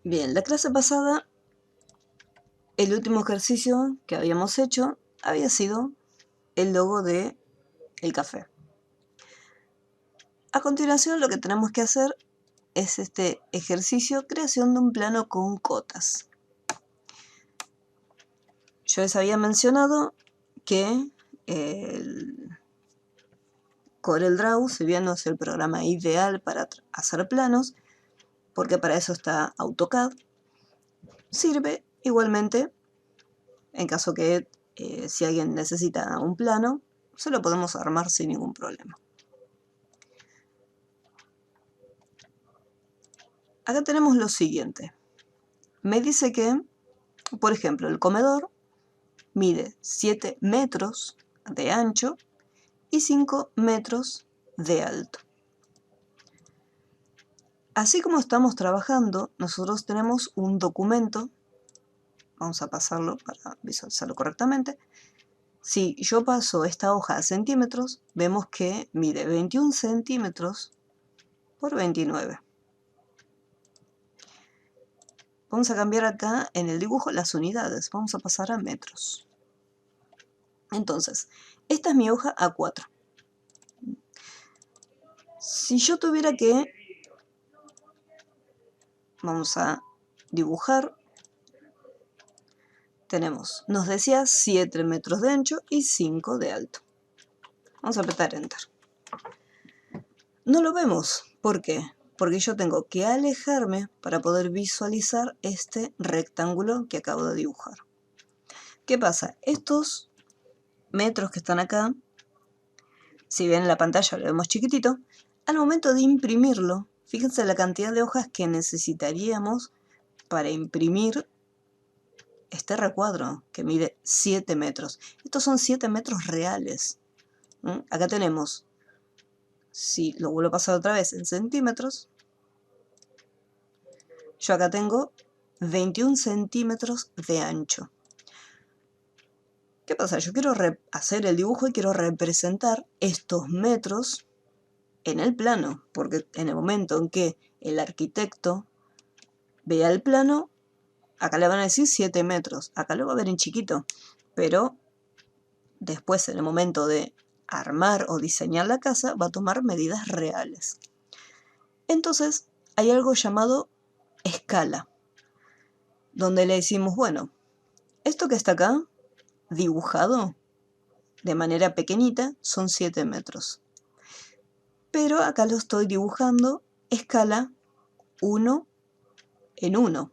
Bien, la clase pasada, el último ejercicio que habíamos hecho había sido el logo de el café. A continuación lo que tenemos que hacer es este ejercicio, creación de un plano con cotas. Yo les había mencionado que el CorelDRAW, si bien no es el programa ideal para hacer planos, porque para eso está AutoCAD, sirve igualmente en caso que si alguien necesita un plano, se lo podemos armar sin ningún problema. Acá tenemos lo siguiente. Me dice que, por ejemplo, el comedor mide 7 metros de ancho y 5 metros de alto. Así como estamos trabajando, nosotros tenemos un documento. Vamos a pasarlo para visualizarlo correctamente. Si yo paso esta hoja a centímetros, vemos que mide 21 centímetros por 29. Vamos a cambiar acá en el dibujo las unidades. Vamos a pasar a metros. Entonces, esta es mi hoja A4. Si yo tuviera que... Vamos a dibujar. Nos decía 7 metros de ancho y 5 de alto. Vamos a apretar Enter. No lo vemos. ¿Por qué? Porque yo tengo que alejarme para poder visualizar este rectángulo que acabo de dibujar. ¿Qué pasa? Estos metros que están acá, si bien en la pantalla lo vemos chiquitito, al momento de imprimirlo, fíjense la cantidad de hojas que necesitaríamos para imprimir este recuadro que mide 7 metros. Estos son 7 metros reales. Acá tenemos, si lo vuelvo a pasar otra vez en centímetros, yo acá tengo 21 centímetros de ancho. ¿Qué pasa? Yo quiero hacer el dibujo y quiero representar estos metros en el plano, porque en el momento en que el arquitecto vea el plano, acá le van a decir 7 metros, acá lo va a ver en chiquito, pero después en el momento de armar o diseñar la casa va a tomar medidas reales. Entonces hay algo llamado escala, donde le decimos, bueno, esto que está acá, dibujado de manera pequeñita, son 7 metros. Pero acá lo estoy dibujando escala 1 en 1.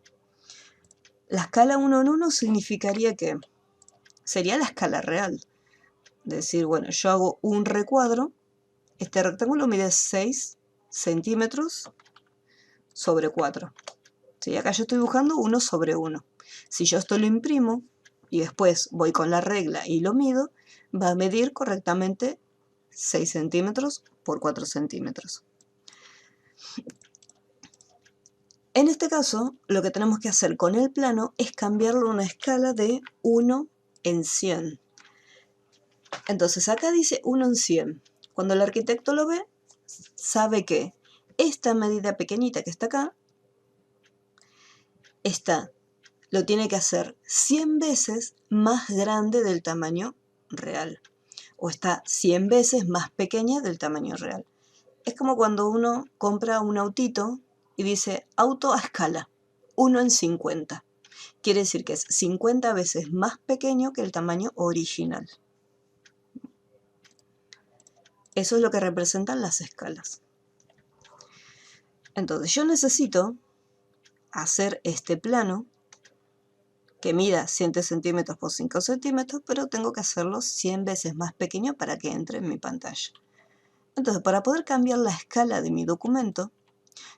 La escala 1 en 1 significaría que sería la escala real. Decir, bueno, yo hago un recuadro, este rectángulo mide 6 centímetros sobre 4. ¿Sí? Acá yo estoy dibujando 1 sobre 1. Si yo esto lo imprimo y después voy con la regla y lo mido, va a medir correctamente 6 centímetros por 4 centímetros. En este caso, lo que tenemos que hacer con el plano es cambiarlo a una escala de 1 en 100. Entonces acá dice 1 en 100. Cuando el arquitecto lo ve, sabe que esta medida pequeñita que está acá, lo tiene que hacer 100 veces más grande del tamaño real. O está 100 veces más pequeña del tamaño real. Es como cuando uno compra un autito y dice auto a escala, 1 en 50. Quiere decir que es 50 veces más pequeño que el tamaño original. Eso es lo que representan las escalas. Entonces yo necesito hacer este plano que mida 7 centímetros por 5 centímetros, pero tengo que hacerlo 100 veces más pequeño para que entre en mi pantalla. Entonces, para poder cambiar la escala de mi documento,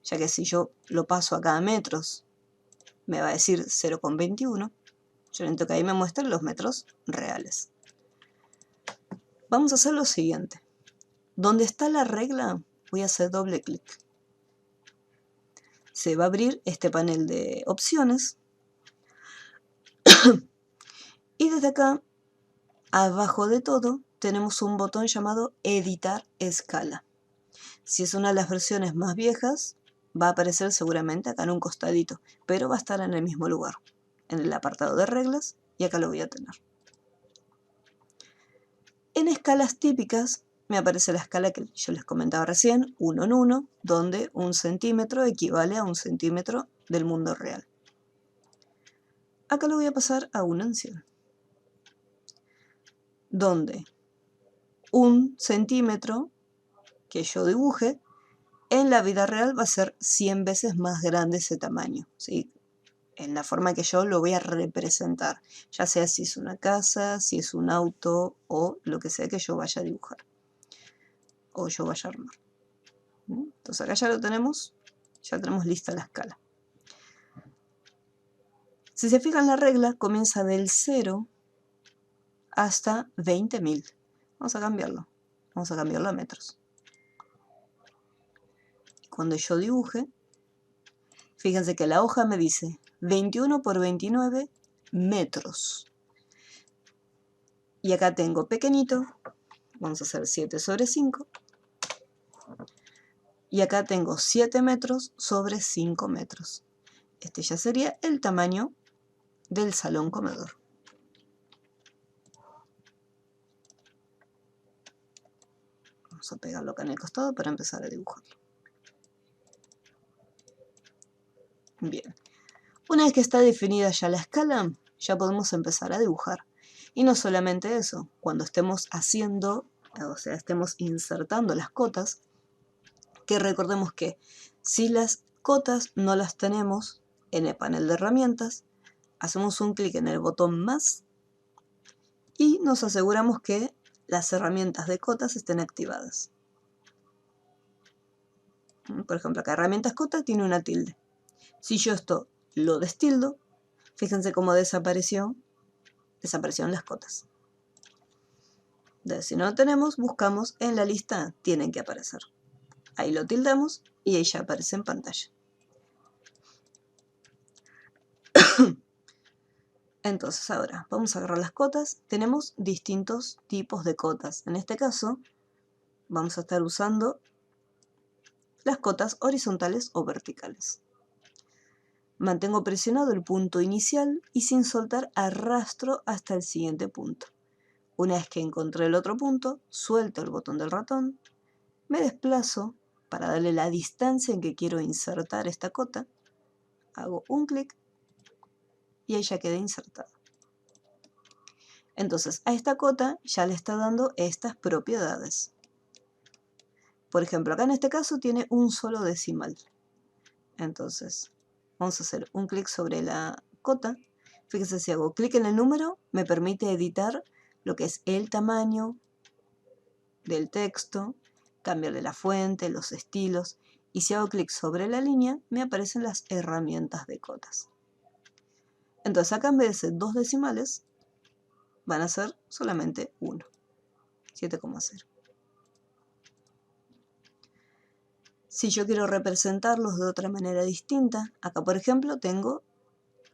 ya que si yo lo paso acá a metros, me va a decir 0,21, yo necesito que ahí me muestren los metros reales. Vamos a hacer lo siguiente. Donde está la regla, voy a hacer doble clic. Se va a abrir este panel de opciones. Y desde acá, abajo de todo, tenemos un botón llamado Editar Escala. Si es una de las versiones más viejas, va a aparecer seguramente acá en un costadito, pero va a estar en el mismo lugar, en el apartado de reglas, y acá lo voy a tener. En escalas típicas me aparece la escala que yo les comentaba recién, 1 en 1, donde 1 centímetro equivale a 1 centímetro del mundo real. Acá lo voy a pasar a 1 en 100, donde 1 centímetro que yo dibuje en la vida real va a ser 100 veces más grande ese tamaño, ¿sí? En la forma que yo lo voy a representar, ya sea si es una casa, si es un auto o lo que sea que yo vaya a dibujar o yo vaya a armar. Entonces acá ya tenemos lista la escala. Si se fijan, la regla comienza del 0 hasta 20.000. Vamos a cambiarlo a metros. Cuando yo dibuje, fíjense que la hoja me dice 21 por 29 metros. Y acá tengo pequeñito, vamos a hacer 7 sobre 5. Y acá tengo 7 metros sobre 5 metros. Este ya sería el tamaño del salón comedor. Vamos a pegarlo acá en el costado para empezar a dibujarlo. Bien. Una vez que está definida ya la escala, ya podemos empezar a dibujar. Y no solamente eso, cuando estemos haciendo, o sea, estemos insertando las cotas, que recordemos que si las cotas no las tenemos en el panel de herramientas, hacemos un clic en el botón más y nos aseguramos que las herramientas de cotas estén activadas. Por ejemplo, acá herramientas cotas tiene una tilde. Si yo esto lo destildo, fíjense cómo desaparecieron las cotas. Entonces, si no lo tenemos, buscamos en la lista tienen que aparecer. Ahí lo tildamos y ahí ya aparece en pantalla. Entonces ahora vamos a agarrar las cotas. Tenemos distintos tipos de cotas. En este caso vamos a estar usando las cotas horizontales o verticales. Mantengo presionado el punto inicial y sin soltar arrastro hasta el siguiente punto. Una vez que encontré el otro punto, suelto el botón del ratón, me desplazo para darle la distancia en que quiero insertar esta cota, hago un clic y ahí ya queda insertada. Entonces a esta cota ya le está dando estas propiedades. Por ejemplo, acá en este caso tiene un solo decimal. Entonces vamos a hacer un clic sobre la cota. Fíjense, si hago clic en el número, me permite editar lo que es el tamaño del texto, cambiarle la fuente, los estilos, y si hago clic sobre la línea, me aparecen las herramientas de cotas. Entonces acá en vez de ser 2 decimales, van a ser solamente 1, 7,0. Si yo quiero representarlos de otra manera distinta, acá por ejemplo tengo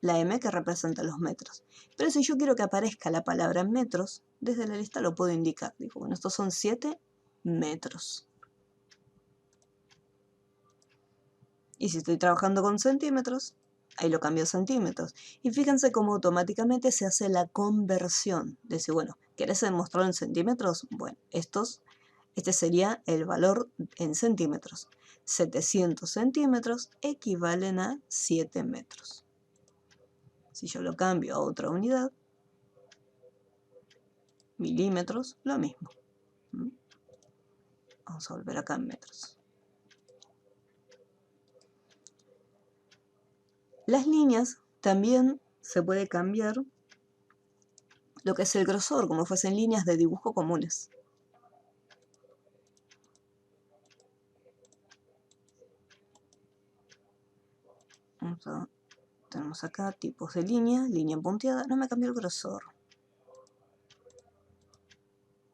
la M que representa los metros. Pero si yo quiero que aparezca la palabra metros, desde la lista lo puedo indicar. Digo, bueno, estos son 7 metros. Y si estoy trabajando con centímetros, ahí lo cambio a centímetros. Y fíjense cómo automáticamente se hace la conversión. Decir, bueno, ¿querés mostrarlo en centímetros? Bueno, este sería el valor en centímetros. 700 centímetros equivalen a 7 metros. Si yo lo cambio a otra unidad, milímetros, lo mismo. Vamos a volver acá en metros. Las líneas también se puede cambiar lo que es el grosor, como fuesen líneas de dibujo comunes. Tenemos acá tipos de línea punteada, no me cambió el grosor.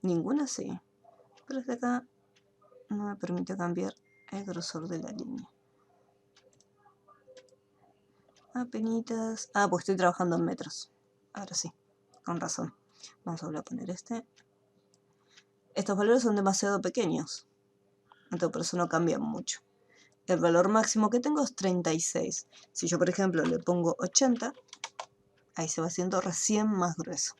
Ninguna sí, pero desde acá no me permite cambiar el grosor de la línea. Apenitas. Ah, pues estoy trabajando en metros. Ahora sí, con razón. Vamos a volver a poner este. Estos valores son demasiado pequeños, entonces por eso no cambian mucho. el valor máximo que tengo es 36. Si yo, por ejemplo, le pongo 80, ahí se va haciendo recién más grueso.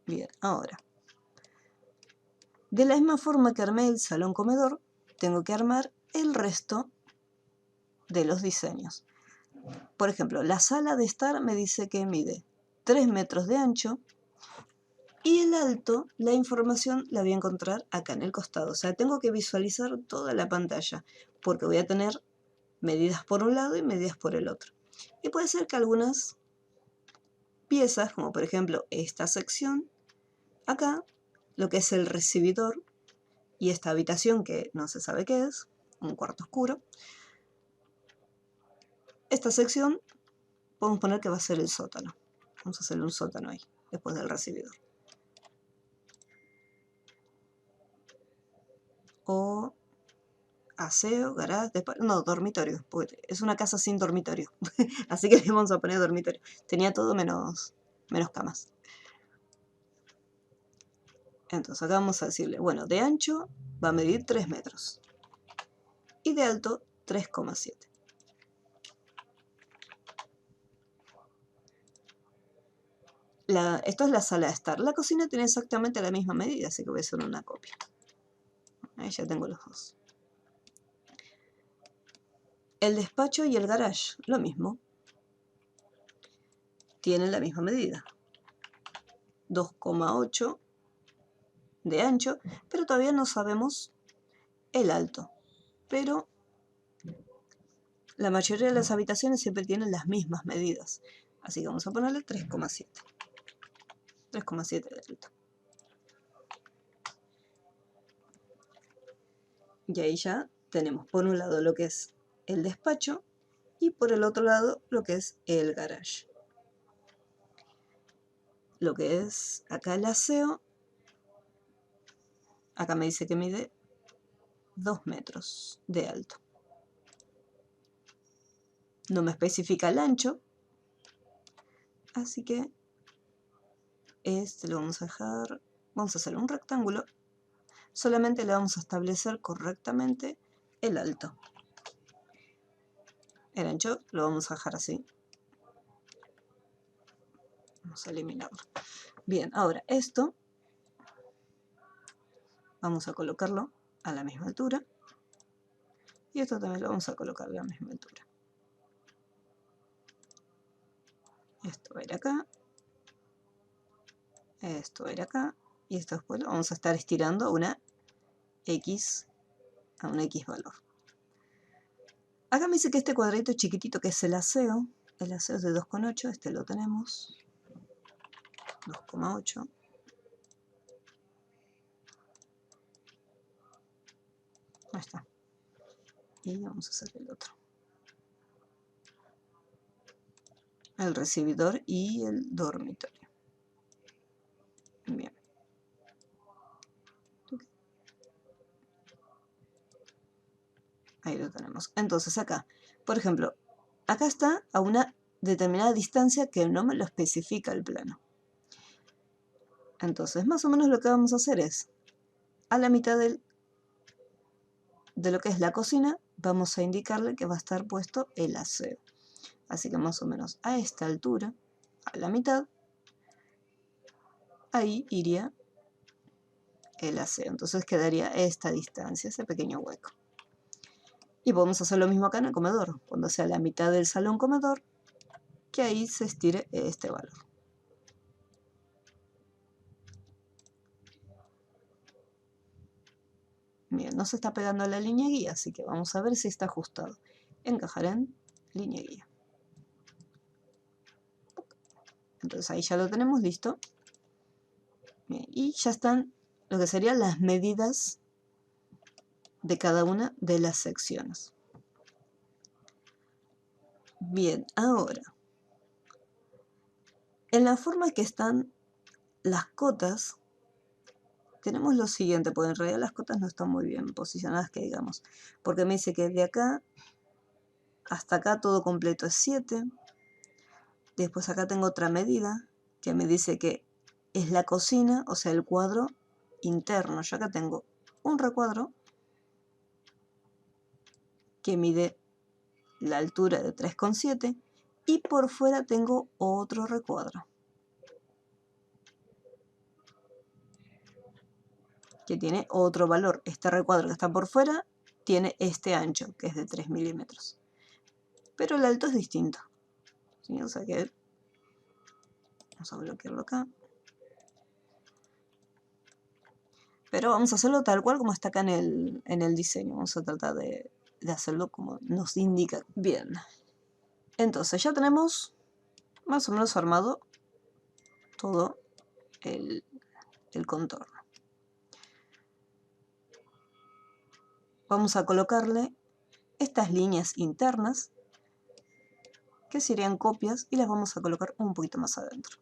Bien, ahora, de la misma forma que armé el salón comedor, tengo que armar el resto de los diseños. Por ejemplo, la sala de estar me dice que mide 3 metros de ancho y el alto, la información la voy a encontrar acá en el costado. O sea, tengo que visualizar toda la pantalla porque voy a tener medidas por un lado y medidas por el otro. Y puede ser que algunas piezas, como por ejemplo esta sección, acá, lo que es el recibidor y esta habitación que no se sabe qué es, un cuarto oscuro, esta sección podemos poner que va a ser el sótano. Vamos a hacerle un sótano ahí, después del recibidor. O aseo, garage, no, dormitorio, porque es una casa sin dormitorio. Así que le vamos a poner dormitorio. Tenía todo menos camas. Entonces acá vamos a decirle, bueno, de ancho va a medir 3 metros. Y de alto 3,7. Esto es la sala de estar. La cocina tiene exactamente la misma medida, así que voy a hacer una copia. Ahí ya tengo los dos. El despacho y el garage, lo mismo. Tienen la misma medida. 2,8 de ancho, pero todavía no sabemos el alto. Pero la mayoría de las habitaciones siempre tienen las mismas medidas. Así que vamos a ponerle 3,7. 3,7 de alto. Y ahí ya tenemos por un lado lo que es el despacho y por el otro lado lo que es el garage. Lo que es acá el aseo, acá me dice que mide 2 metros de alto. No me especifica el ancho, así que este lo vamos a dejar, vamos a hacer un rectángulo. Solamente le vamos a establecer correctamente el alto. El ancho lo vamos a dejar así. Vamos a eliminarlo. Bien, ahora esto vamos a colocarlo a la misma altura. Y esto también lo vamos a colocar a la misma altura. Esto va a ir acá. Esto va a ir acá. Y esto después lo vamos a estar estirando a una X valor. Acá me dice que este cuadradito chiquitito que es el aseo es de 2,8, este lo tenemos. 2,8. Ahí está. Y vamos a hacer el otro. El recibidor y el dormitorio. Bien. Ahí lo tenemos. Entonces acá, por ejemplo, acá está a una determinada distancia que no me lo especifica el plano. Entonces, más o menos lo que vamos a hacer es, a la mitad de lo que es la cocina, vamos a indicarle que va a estar puesto el aseo. Así que más o menos a esta altura, a la mitad, ahí iría el aseo. Entonces quedaría esta distancia, ese pequeño hueco. Y podemos hacer lo mismo acá en el comedor, cuando sea la mitad del salón comedor, que ahí se estire este valor. Bien, no se está pegando a la línea guía, así que vamos a ver si está ajustado. Encajar en línea guía. Entonces ahí ya lo tenemos listo. Bien, y ya están lo que serían las medidas de cada una de las secciones. Bien, ahora, en la forma que están las cotas, tenemos lo siguiente, porque en realidad las cotas no están muy bien posicionadas, que digamos, porque me dice que de acá hasta acá todo completo es 7, Después acá tengo otra medida que me dice que es la cocina, o sea, el cuadro interno. Yo acá tengo un recuadro que mide la altura de 3,7 y por fuera tengo otro recuadro que tiene otro valor. Este recuadro que está por fuera tiene este ancho, que es de 3 milímetros. Pero el alto es distinto. ¿Sí? O sea que vamos a bloquearlo acá. Pero vamos a hacerlo tal cual como está acá en el diseño. Vamos a tratar de hacerlo como nos indica. Bien. Entonces ya tenemos más o menos armado todo el contorno. Vamos a colocarle estas líneas internas que serían copias y las vamos a colocar un poquito más adentro.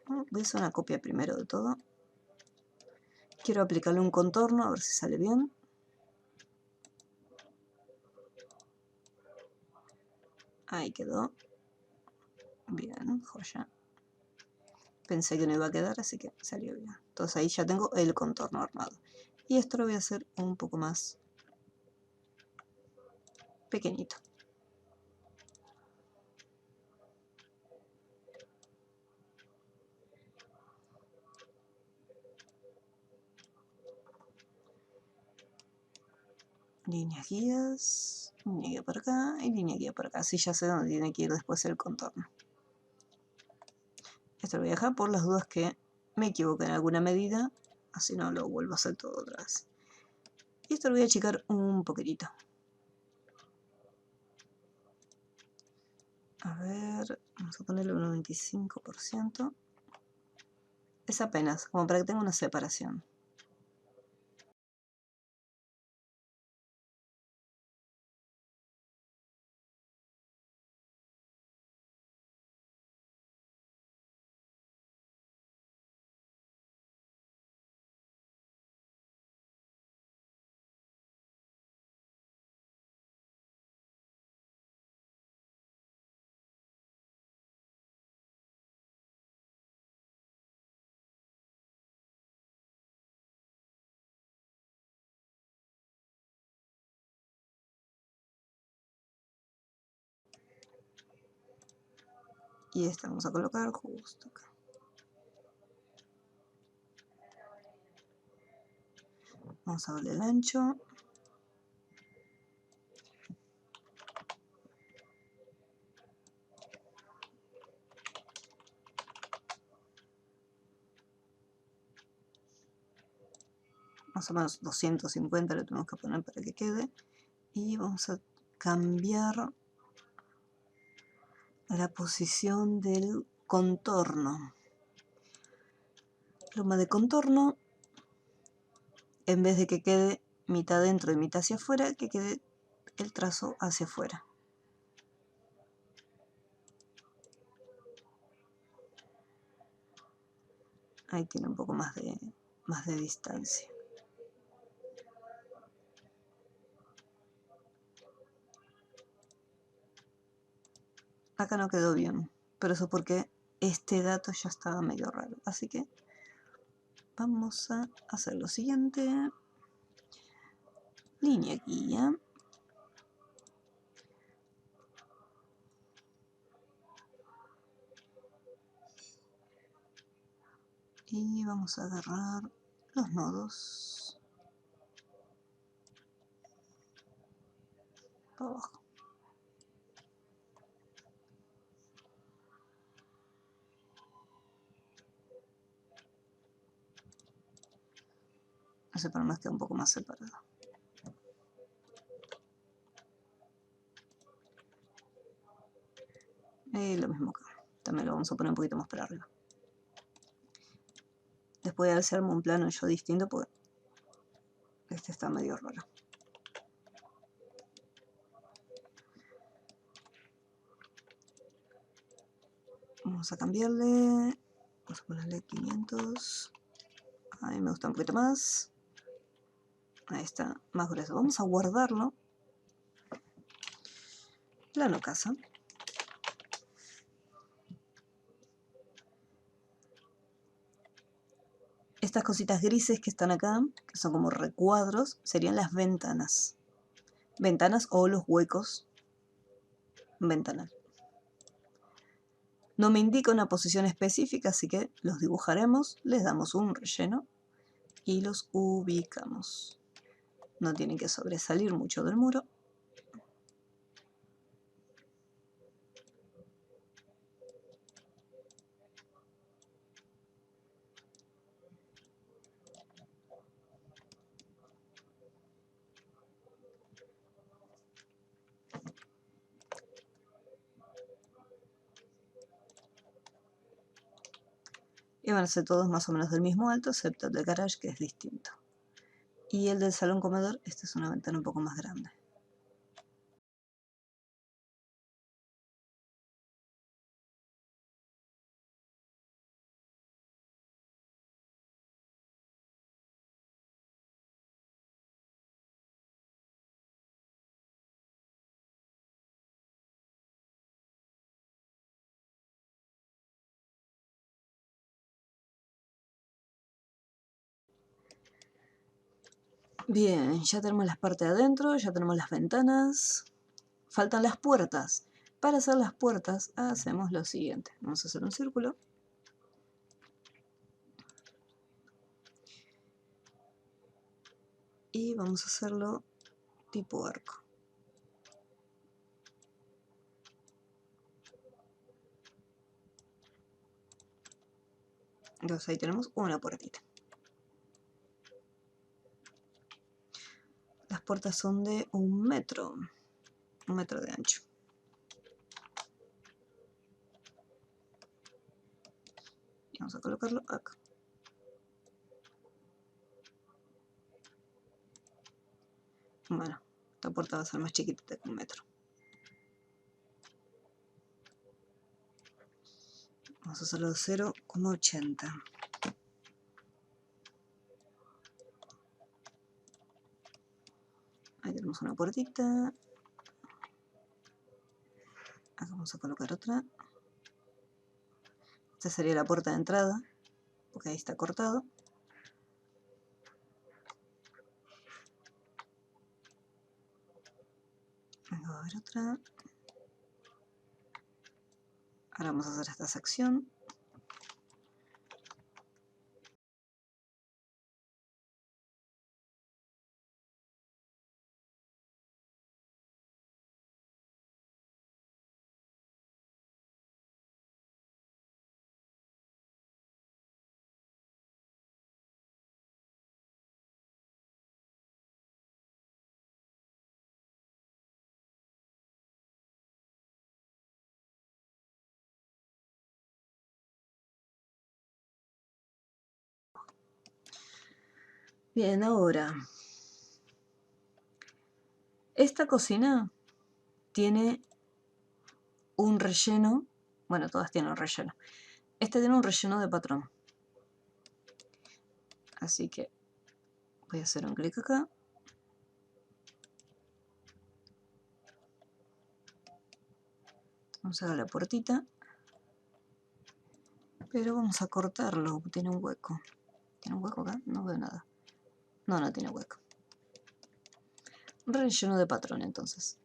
Voy a hacer una copia primero de todo. Quiero aplicarle un contorno a ver si sale bien. Ahí quedó. Bien, joya. Pensé que no iba a quedar, así que salió bien. Entonces ahí ya tengo el contorno armado. Y esto lo voy a hacer un poco más pequeñito. Líneas guías, línea guía por acá y línea guía por acá. Así ya sé dónde tiene que ir después el contorno. Esto lo voy a dejar por las dudas que me equivoque en alguna medida, así no lo vuelvo a hacer todo otra vez. Y esto lo voy a achicar un poquitito. A ver, vamos a ponerle un 95%. Es apenas, como para que tenga una separación. Y esta vamos a colocar justo acá. Vamos a darle el ancho. Más o menos 250 le tenemos que poner para que quede. Y vamos a cambiar la posición del contorno. Pluma de contorno, en vez de que quede mitad dentro y mitad hacia afuera, que quede el trazo hacia afuera. Ahí tiene un poco más de distancia. Acá no quedó bien, pero eso porque este dato ya estaba medio raro. Así que vamos a hacer lo siguiente. Línea guía. Y vamos a agarrar los nodos para abajo. Ese para más queda un poco más separado. Y lo mismo acá. También lo vamos a poner un poquito más para arriba. Después de hacerme un plano yo distinto, porque este está medio raro. Vamos a cambiarle. Vamos a ponerle 500. A mí me gusta un poquito más. Ahí está, más grueso. Vamos a guardarlo. plano casa. Estas cositas grises que están acá, que son como recuadros, serían las ventanas. Ventanas o los huecos ventanal. No me indica una posición específica, así que los dibujaremos, les damos un relleno y los ubicamos. No tienen que sobresalir mucho del muro. Y van a ser todos más o menos del mismo alto, excepto el del garage, que es distinto. Y el del salón comedor, esta es una ventana un poco más grande. Bien, ya tenemos las partes de adentro, ya tenemos las ventanas. Faltan las puertas. Para hacer las puertas hacemos lo siguiente. Vamos a hacer un círculo. Y vamos a hacerlo tipo arco. Entonces ahí tenemos una puertita. Las puertas son de 1 metro. 1 metro de ancho. Y vamos a colocarlo acá. Bueno, esta puerta va a ser más chiquitita que 1 metro. Vamos a hacerlo de 0,80. Ahí tenemos una puertita. Acá vamos a colocar otra. Esta sería la puerta de entrada, porque ahí está cortado. Acá va a haber otra. Ahora vamos a hacer esta sección. Bien, ahora. Esta cocina tiene un relleno. Bueno, todas tienen un relleno. Este tiene un relleno de patrón. Así que voy a hacer un clic acá. Vamos a dar la puertita. Pero vamos a cortarlo. Tiene un hueco. ¿Tiene un hueco acá? No veo nada. No, no tiene hueco. Relleno de patrón, entonces.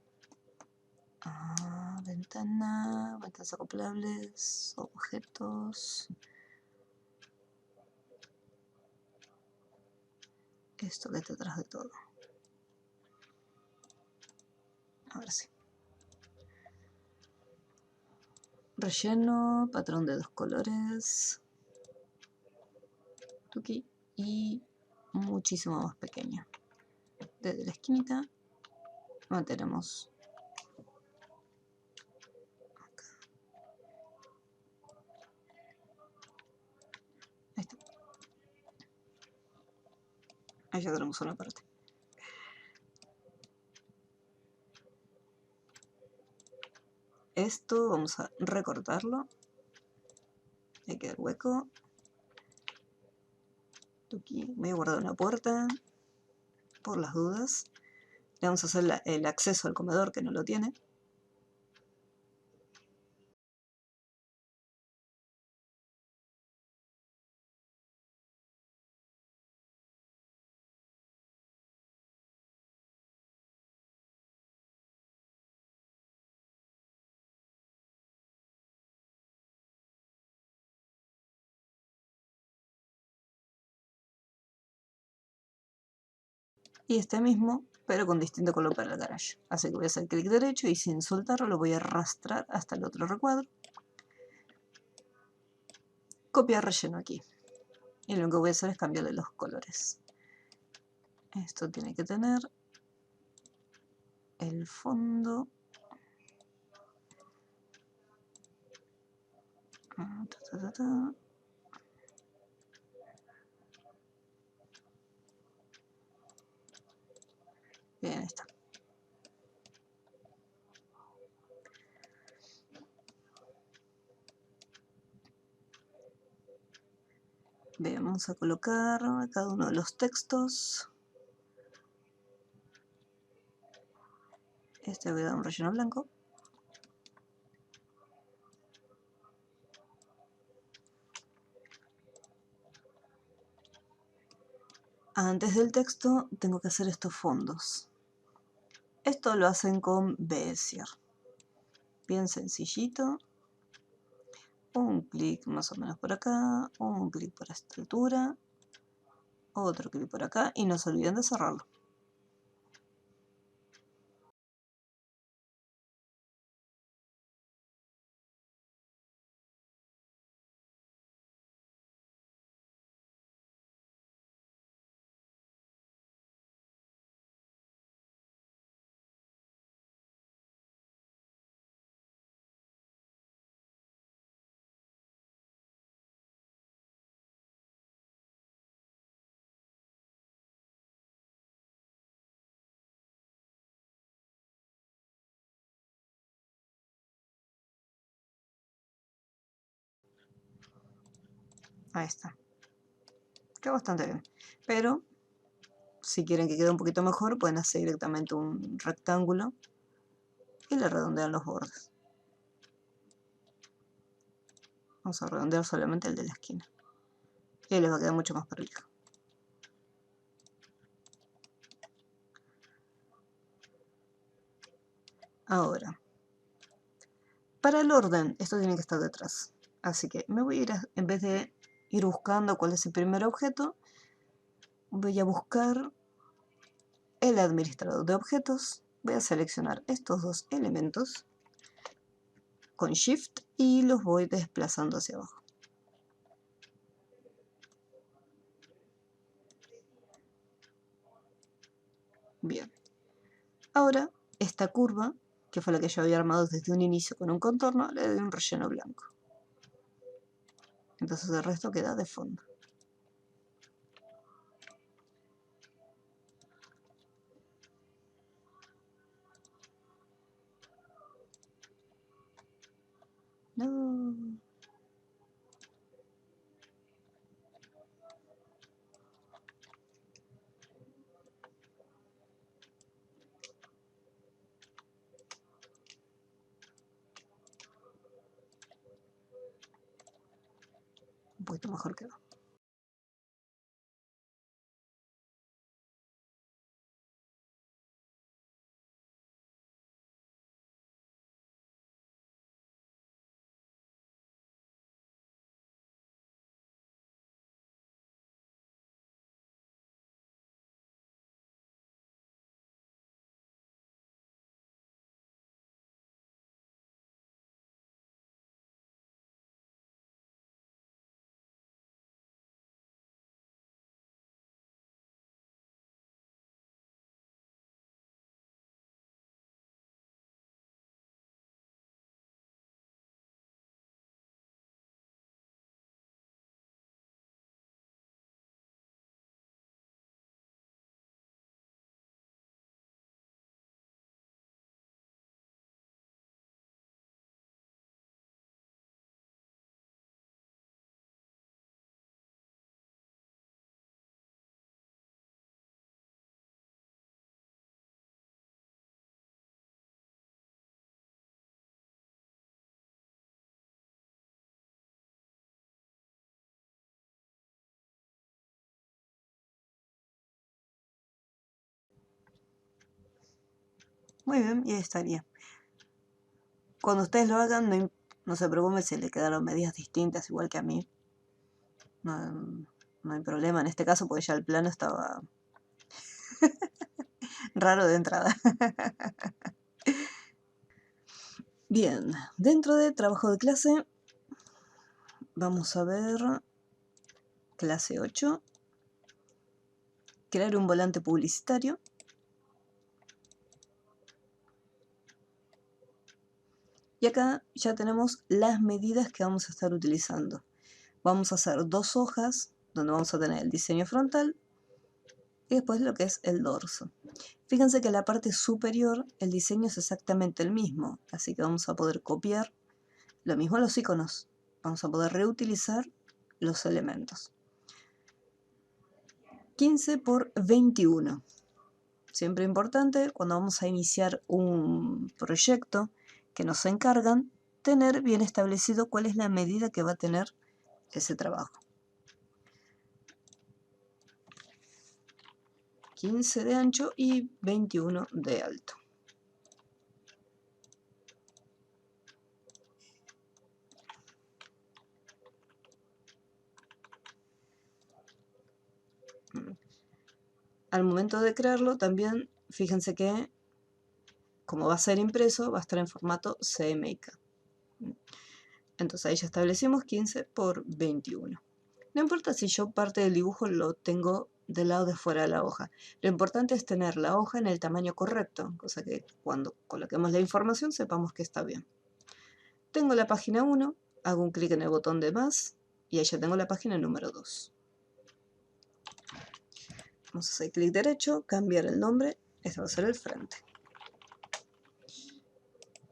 Ventanas acoplables, objetos. Esto que está atrás de todo. Ahora sí. Relleno, patrón de 2 colores. Tuki. Y muchísimo más pequeño. Desde la esquinita mantenemos acá. Ahí está. Ahí ya tenemos una parte. Esto vamos a recortarlo. Ahí queda el hueco. Tuki. Voy a guardar una puerta por las dudas. Le vamos a hacer el acceso al comedor, que no lo tiene. y este mismo, pero con distinto color para el garage. Así que voy a hacer clic derecho y sin soltarlo lo voy a arrastrar hasta el otro recuadro. Copiar relleno aquí. Y lo que voy a hacer es cambiarle los colores. Esto tiene que tener el fondo. Bien, está. Bien, vamos a colocar cada uno de los textos. Este voy a dar un relleno blanco. Antes del texto tengo que hacer estos fondos. Esto lo hacen con Bezier. Bien sencillito. Un clic más o menos por acá, un clic por esta altura, otro clic por acá y no se olviden de cerrarlo. Ahí está. Queda bastante bien. Pero si quieren que quede un poquito mejor, pueden hacer directamente un rectángulo y le redondean los bordes. Vamos a redondear solamente el de la esquina. Y ahí les va a quedar mucho más prolijo. Ahora, para el orden, esto tiene que estar detrás. Así que me voy a ir, en vez de ir buscando cuál es el primer objeto, voy a buscar el administrador de objetos. Voy a seleccionar estos dos elementos con Shift y los voy desplazando hacia abajo. Bien. Ahora, esta curva, que fue la que yo había armado desde un inicio con un contorno, le doy un relleno blanco. Entonces el resto queda de fondo. No. Un poquito mejor quedó. Muy bien, y ahí estaría. Cuando ustedes lo hagan, no se preocupen si le quedaron medidas distintas, igual que a mí. No hay problema en este caso, porque ya el plano estaba Raro de entrada. Bien, dentro de trabajo de clase, vamos a ver clase 8, crear un volante publicitario. Y acá ya tenemos las medidas que vamos a estar utilizando. Vamos a hacer 2 hojas donde vamos a tener el diseño frontal y después lo que es el dorso. Fíjense que en la parte superior el diseño es exactamente el mismo, así que vamos a poder copiar lo mismo los iconos. Vamos a poder reutilizar los elementos. 15 por 21. Siempre importante cuando vamos a iniciar un proyecto que nos encargan, tener bien establecido cuál es la medida que va a tener ese trabajo. 15 de ancho y 21 de alto. Al momento de crearlo también fíjense que como va a ser impreso va a estar en formato CMYK. Entonces ahí ya establecimos 15 por 21. No importa si yo parte del dibujo lo tengo del lado de fuera de la hoja. Lo importante es tener la hoja en el tamaño correcto, cosa que cuando coloquemos la información sepamos que está bien. Tengo la página 1, hago un clic en el botón de más y ahí ya tengo la página número 2. Vamos a hacer clic derecho, cambiar el nombre, este va a ser el frente.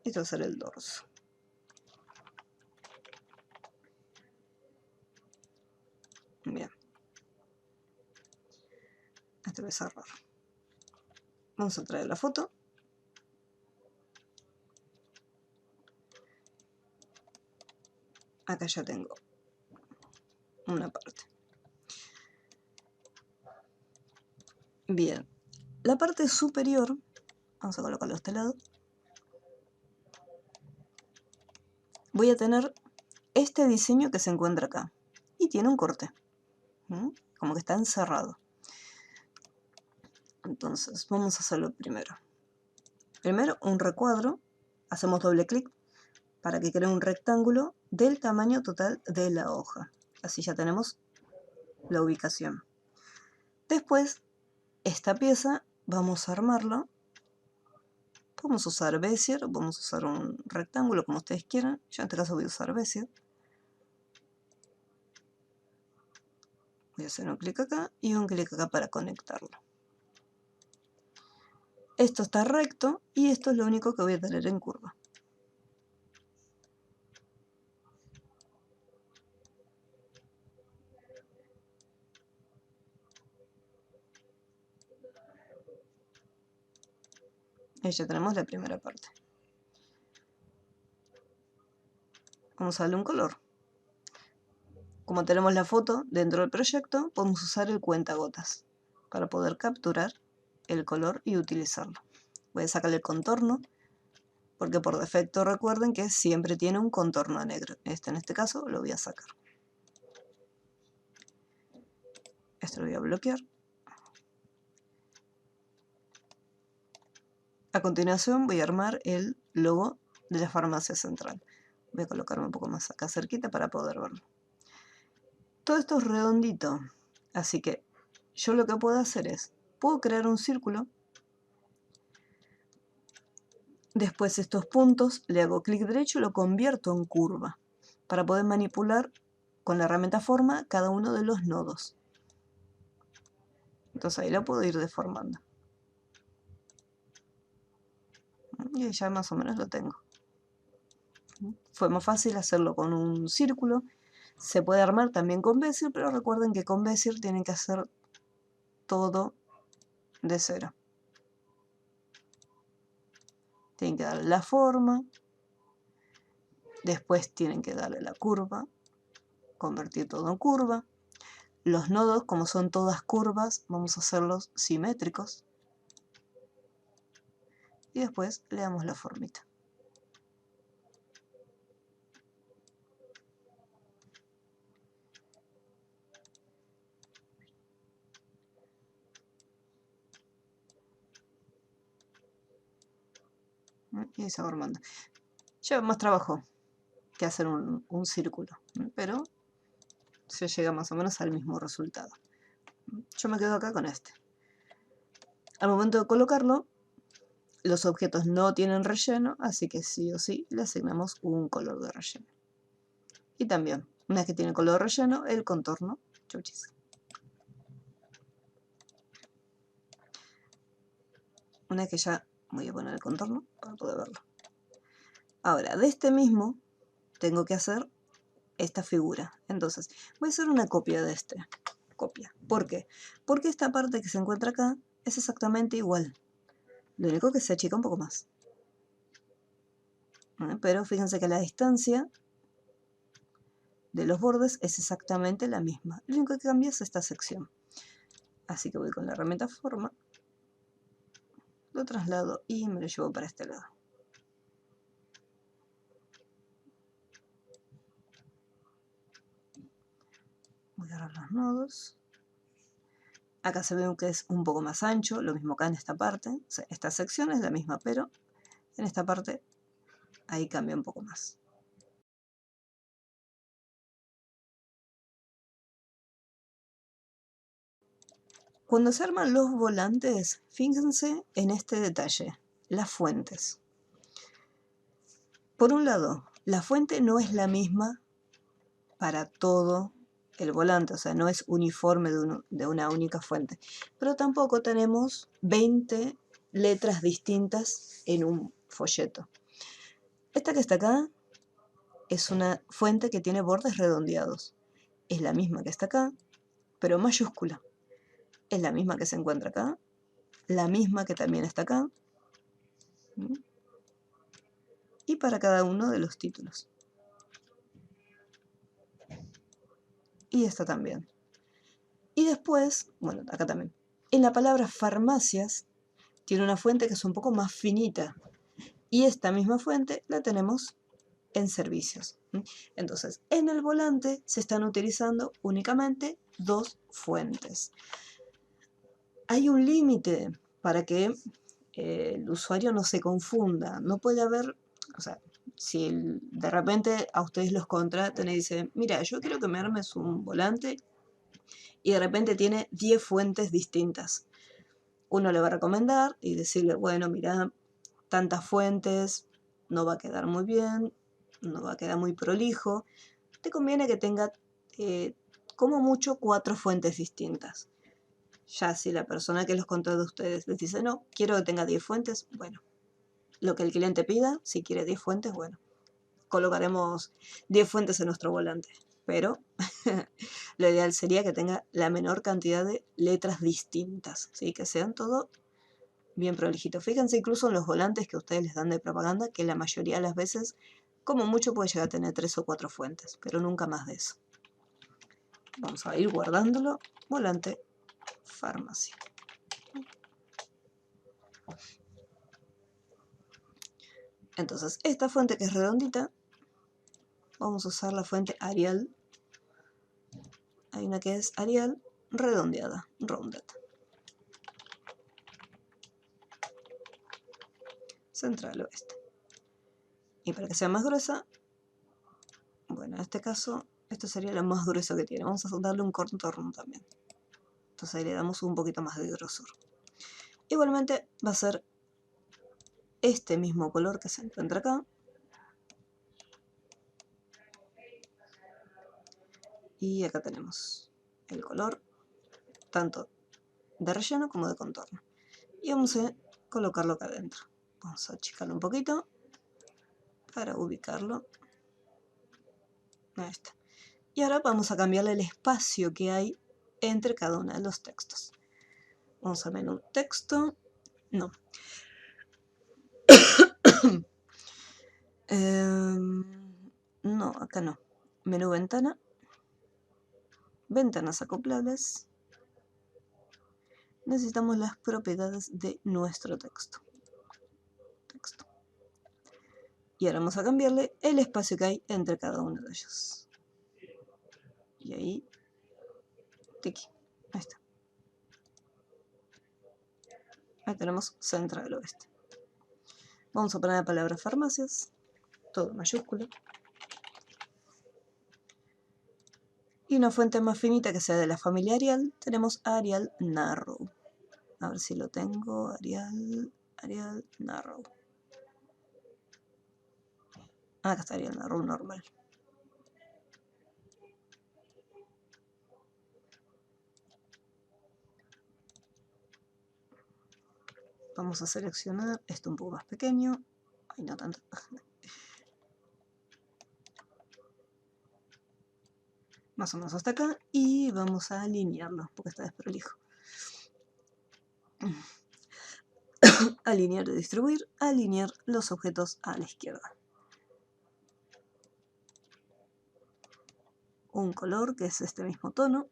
Este va a ser el dorso. Bien. Este voy a cerrar. Vamos a traer la foto. Acá ya tengo una parte. Bien. La parte superior, vamos a colocarlo a este lado. Voy a tener este diseño que se encuentra acá. Y tiene un corte. Como que está encerrado. Entonces, vamos a hacerlo primero. Primero, un recuadro. Hacemos doble clic para que cree un rectángulo del tamaño total de la hoja. Así ya tenemos la ubicación. Después, esta pieza vamos a armarlo. Podemos usar Bezier, podemos usar un rectángulo como ustedes quieran. Yo en este caso voy a usar Bezier. Voy a hacer un clic acá y un clic acá para conectarlo. Esto está recto y esto es lo único que voy a tener en curva. Ahí ya tenemos la primera parte. Vamos a darle un color. Como tenemos la foto dentro del proyecto, podemos usar el cuentagotas para poder capturar el color y utilizarlo. Voy a sacarle el contorno, porque por defecto recuerden que siempre tiene un contorno negro. En este caso lo voy a sacar. Esto lo voy a bloquear. A continuación voy a armar el logo de la farmacia central. Voy a colocarme un poco más acá cerquita para poder verlo. Todo esto es redondito, así que yo lo que puedo hacer es, puedo crear un círculo. Después estos puntos le hago clic derecho y lo convierto en curva para poder manipular con la herramienta forma cada uno de los nodos. Entonces ahí lo puedo ir deformando. Y ya más o menos lo tengo. Fue más fácil hacerlo con un círculo. Se puede armar también con Bezier, pero recuerden que con Bezier tienen que hacer todo de cero. Tienen que darle la forma, después tienen que darle la curva, convertir todo en curva. Los nodos, como son todas curvas, vamos a hacerlos simétricos. Y después le damos la formita. Y ahí se va armando. Lleva más trabajo que hacer un círculo, pero se llega más o menos al mismo resultado. Yo me quedo acá con este. Al momento de colocarlo, los objetos no tienen relleno, así que sí o sí le asignamos un color de relleno. Y también, una vez que tiene color de relleno, el contorno. Chuchis. Una vez que ya voy a poner el contorno para poder verlo. Ahora, de este mismo, tengo que hacer esta figura. Entonces, voy a hacer una copia de este. Copia. ¿Por qué? Porque esta parte que se encuentra acá es exactamente igual. Lo único que se achica un poco más. Pero fíjense que la distancia de los bordes es exactamente la misma. Lo único que cambia es esta sección. Así que voy con la herramienta forma, lo traslado y me lo llevo para este lado. Voy a agarrar los nodos. Acá se ve que es un poco más ancho, lo mismo acá en esta parte. O sea, esta sección es la misma, pero en esta parte ahí cambia un poco más. Cuando se arman los volantes, fíjense en este detalle, las fuentes. Por un lado, la fuente no es la misma para todo el volante, o sea, no es uniforme de una única fuente. Pero tampoco tenemos 20 letras distintas en un folleto. Esta que está acá es una fuente que tiene bordes redondeados. Es la misma que está acá, pero mayúscula. Es la misma que se encuentra acá, la misma que también está acá, y para cada uno de los títulos. Y esta también. Y después, bueno, acá también. En la palabra farmacias tiene una fuente que es un poco más finita. Y esta misma fuente la tenemos en servicios. Entonces, en el volante se están utilizando únicamente dos fuentes. Hay un límite para que el usuario no se confunda. No puede haber, o sea, si de repente a ustedes los contratan y dicen, mira, yo quiero que me armes un volante y de repente tiene 10 fuentes distintas. Uno le va a recomendar y decirle, bueno, mira, tantas fuentes, no va a quedar muy bien, no va a quedar muy prolijo. Te conviene que tenga como mucho 4 fuentes distintas. Ya si la persona que los contrata a ustedes les dice, no, quiero que tenga 10 fuentes, bueno, lo que el cliente pida, si quiere 10 fuentes, bueno, colocaremos 10 fuentes en nuestro volante. Pero lo ideal sería que tenga la menor cantidad de letras distintas, ¿sí? Que sean todo bien prolijito. Fíjense incluso en los volantes que ustedes les dan de propaganda, que la mayoría de las veces, como mucho, puede llegar a tener 3 o 4 fuentes, pero nunca más de eso. Vamos a ir guardándolo. Volante, farmacia. Entonces, esta fuente que es redondita, vamos a usar la fuente Arial. Hay una que es Arial redondeada, rounded. Central oeste. Y para que sea más gruesa, bueno, en este caso, esto sería lo más grueso que tiene. Vamos a darle un contorno también. Entonces ahí le damos un poquito más de grosor. Igualmente va a ser este mismo color que se encuentra acá. Y acá tenemos el color, tanto de relleno como de contorno. Y vamos a colocarlo acá adentro. Vamos a achicarlo un poquito para ubicarlo. Ahí está. Y ahora vamos a cambiarle el espacio que hay entre cada uno de los textos. Vamos a menú texto. No. No, acá no. Menú ventana. Ventanas acoplables. Necesitamos las propiedades de nuestro texto. Y ahora vamos a cambiarle el espacio que hay entre cada uno de ellos. Y ahí, tiki, ahí está. Ahí tenemos central oeste. Vamos a poner la palabra farmacias, todo en mayúscula. Y una fuente más finita que sea de la familia Arial, tenemos Arial Narrow. A ver si lo tengo, Arial Narrow. Acá está Arial Narrow normal. Vamos a seleccionar esto un poco más pequeño. Ay, no tanto. Más o menos hasta acá. Y vamos a alinearlo, porque está desprolijo. Alinear y distribuir. Alinear los objetos a la izquierda. Un color que es este mismo tono.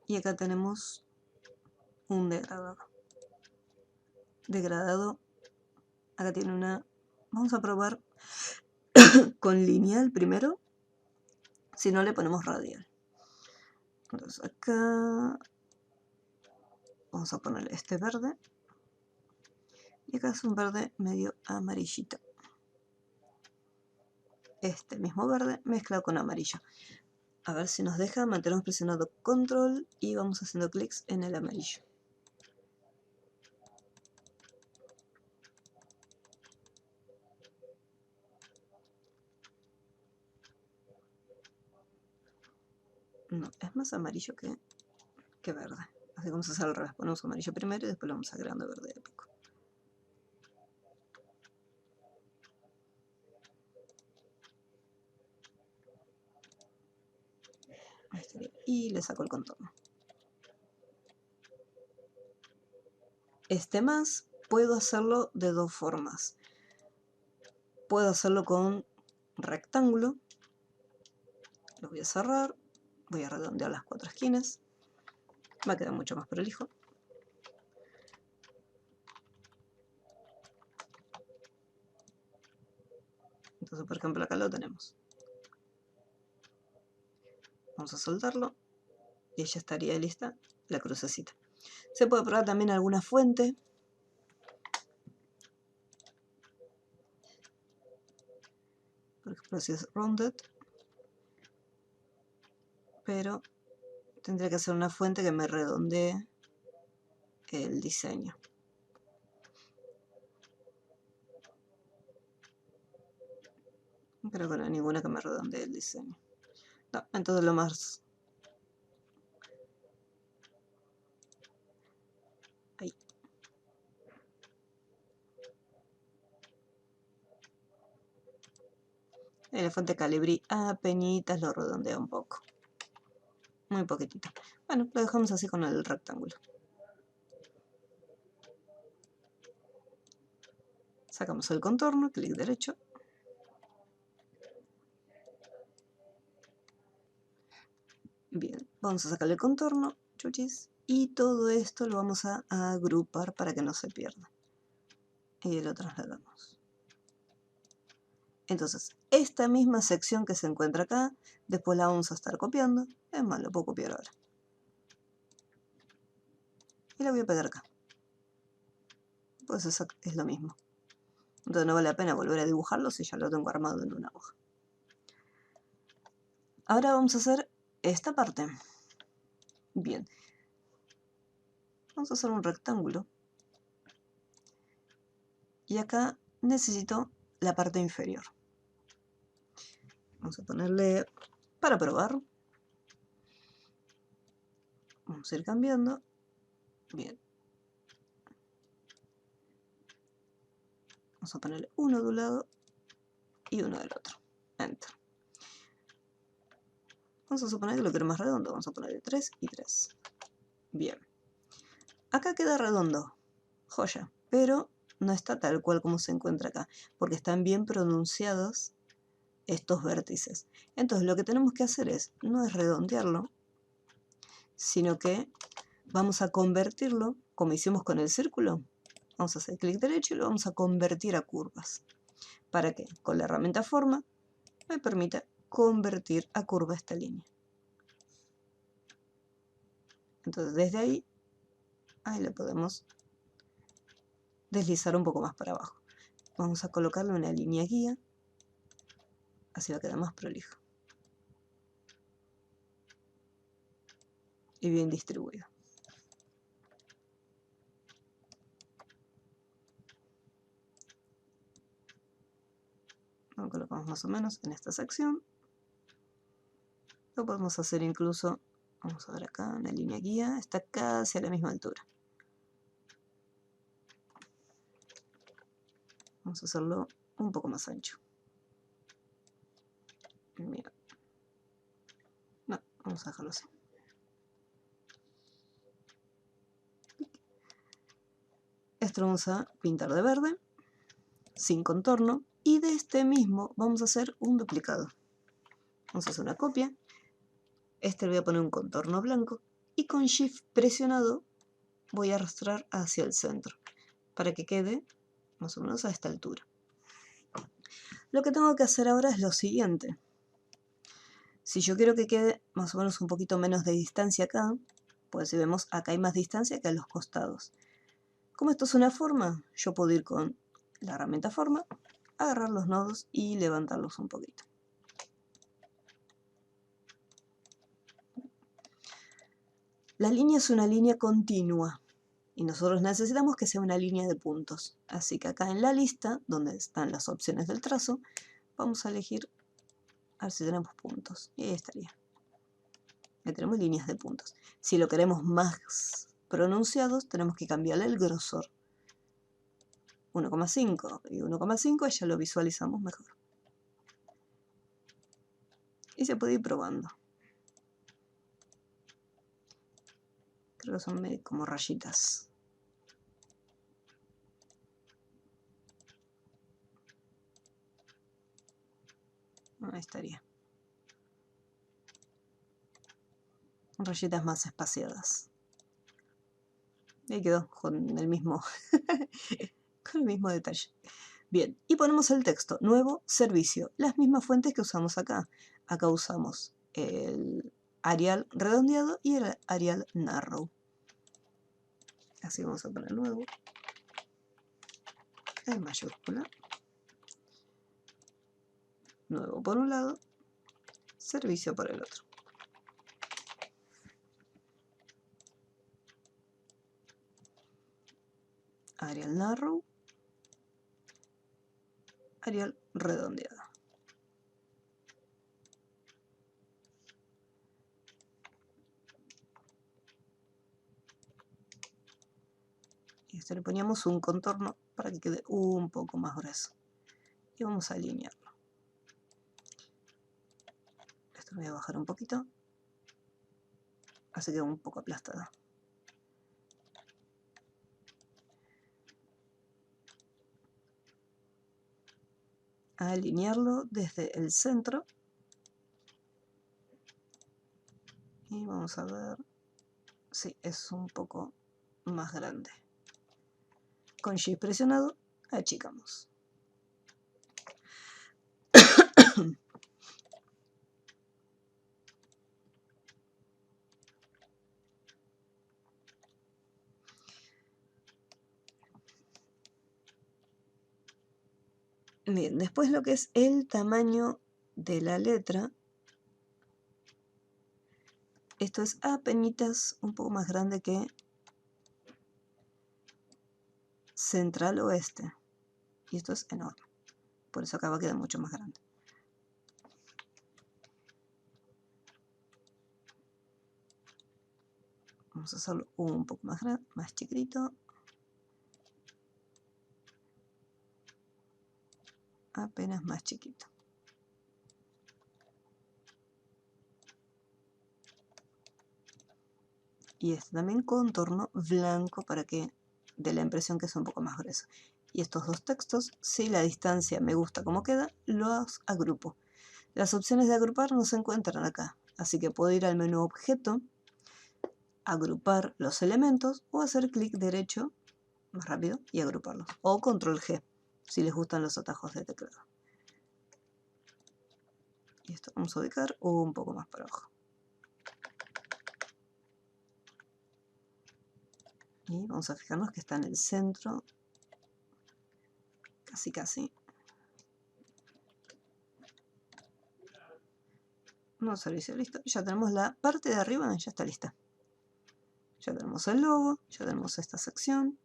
Y acá tenemos un degradado. Degradado. Acá tiene una... Vamos a probar con lineal primero. Si no, le ponemos radial. Entonces acá vamos a poner este verde. Y acá es un verde medio amarillito. Este mismo verde mezclado con amarillo. A ver si nos deja. Mantenemos presionado control y vamos haciendo clics en el amarillo. No, es más amarillo que verde. Así que vamos a hacer al revés. Ponemos amarillo primero y después lo vamos agregando verde de a poco. Y le saco el contorno. Este más puedo hacerlo de dos formas. Puedo hacerlo con rectángulo. Lo voy a cerrar. Voy a redondear las 4 esquinas. Va a quedar mucho más prolijo. Entonces, por ejemplo, acá lo tenemos. Vamos a soltarlo. Y ya estaría lista la crucecita. Se puede probar también alguna fuente. Por ejemplo, si es rounded. Pero tendría que ser una fuente que me redondee el diseño. Creo que no hay ninguna que me redondee el diseño. No, entonces lo más... Ahí. La fuente Calibri apenitas lo redondea un poco. Muy poquitito. Bueno, lo dejamos así con el rectángulo. Sacamos el contorno, clic derecho. Bien, vamos a sacarle el contorno, chuchis. Y todo esto lo vamos a agrupar para que no se pierda. Y lo trasladamos. Entonces, esta misma sección que se encuentra acá, después la vamos a estar copiando. Es más, lo puedo copiar ahora. Y la voy a pegar acá. Pues eso es lo mismo. Entonces no vale la pena volver a dibujarlo si ya lo tengo armado en una hoja. Ahora vamos a hacer esta parte. Bien. Vamos a hacer un rectángulo. Y acá necesito la parte inferior. Vamos a ponerle para probar. Vamos a ir cambiando. Bien. Vamos a ponerle uno de un lado y uno del otro. Enter. Vamos a suponer que lo quiero más redondo. Vamos a ponerle 3 y 3. Bien. Acá queda redondo. Joya. Pero no está tal cual como se encuentra acá. Porque están bien pronunciados estos vértices. Entonces lo que tenemos que hacer no es redondearlo, sino que vamos a convertirlo, como hicimos con el círculo. Vamos a hacer clic derecho y lo vamos a convertir a curvas. Para que con la herramienta forma me permita convertir a curva esta línea. Entonces desde ahí le podemos deslizar un poco más para abajo. Vamos a colocarle una línea guía, así va a quedar más prolijo y bien distribuido. Lo colocamos más o menos en esta sección. Lo podemos hacer incluso, vamos a ver acá, una línea guía, está casi a la misma altura. Vamos a hacerlo un poco más ancho. Mira. No, vamos a dejarlo así. Esto lo vamos a pintar de verde, sin contorno, y de este mismo vamos a hacer un duplicado. Vamos a hacer una copia. Este le voy a poner un contorno blanco y con Shift presionado voy a arrastrar hacia el centro para que quede más o menos a esta altura. Lo que tengo que hacer ahora es lo siguiente. Si yo quiero que quede más o menos un poquito menos de distancia acá, pues si vemos acá hay más distancia que a los costados. Como esto es una forma, yo puedo ir con la herramienta forma, agarrar los nodos y levantarlos un poquito. La línea es una línea continua y nosotros necesitamos que sea una línea de puntos. Así que acá en la lista, donde están las opciones del trazo, vamos a elegir a ver si tenemos puntos. Y ahí estaría. Ya tenemos líneas de puntos. Si lo queremos más pronunciados, tenemos que cambiarle el grosor. 1,5 y 1,5 ya lo visualizamos mejor. Y se puede ir probando. Creo que son como rayitas. Ahí estaría. Rayitas más espaciadas. Y ahí quedó con el mismo, con el mismo detalle. Bien, y ponemos el texto, nuevo servicio, las mismas fuentes que usamos acá. Acá usamos el Arial redondeado y el Arial narrow. Así vamos a poner nuevo, en mayúscula. Nuevo por un lado, servicio por el otro. Arial narrow, Arial redondeado. Y a esto le poníamos un contorno para que quede un poco más grueso. Y vamos a alinearlo. Esto lo voy a bajar un poquito. Así que queda un poco aplastado. A alinearlo desde el centro. Y vamos a ver. Sí, es un poco más grande. Con Shift presionado, achicamos. Bien, después lo que es el tamaño de la letra. Esto es apenitas un poco más grande que Central Oeste. Y esto es enorme. Por eso acá va a quedar mucho más grande. Vamos a hacerlo un poco más grande, más chiquitito. Apenas más chiquito. Y este también contorno blanco para que dé la impresión que es un poco más grueso. Y estos dos textos, si la distancia me gusta como queda, los agrupo. Las opciones de agrupar no se encuentran acá, así que puedo ir al menú objeto, agrupar los elementos o hacer clic derecho, más rápido, y agruparlos. O control G, si les gustan los atajos de teclado. Y esto vamos a ubicar un poco más para abajo. Y vamos a fijarnos que está en el centro. Casi, casi. No servicio, listo. Ya tenemos la parte de arriba, ya está lista. Ya tenemos el logo, ya tenemos esta sección.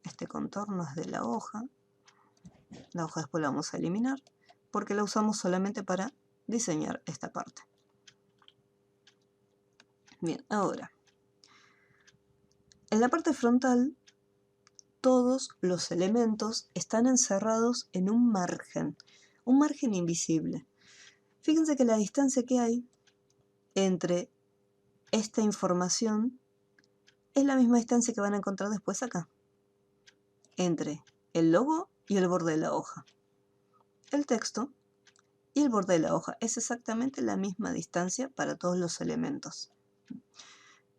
Este contorno es de la hoja. La hoja después la vamos a eliminar porque la usamos solamente para diseñar esta parte. Bien, ahora, en la parte frontal, todos los elementos están encerrados en un margen invisible. Fíjense que la distancia que hay entre esta información es la misma distancia que van a encontrar después acá, entre el logo y el borde de la hoja. El texto y el borde de la hoja es exactamente la misma distancia para todos los elementos.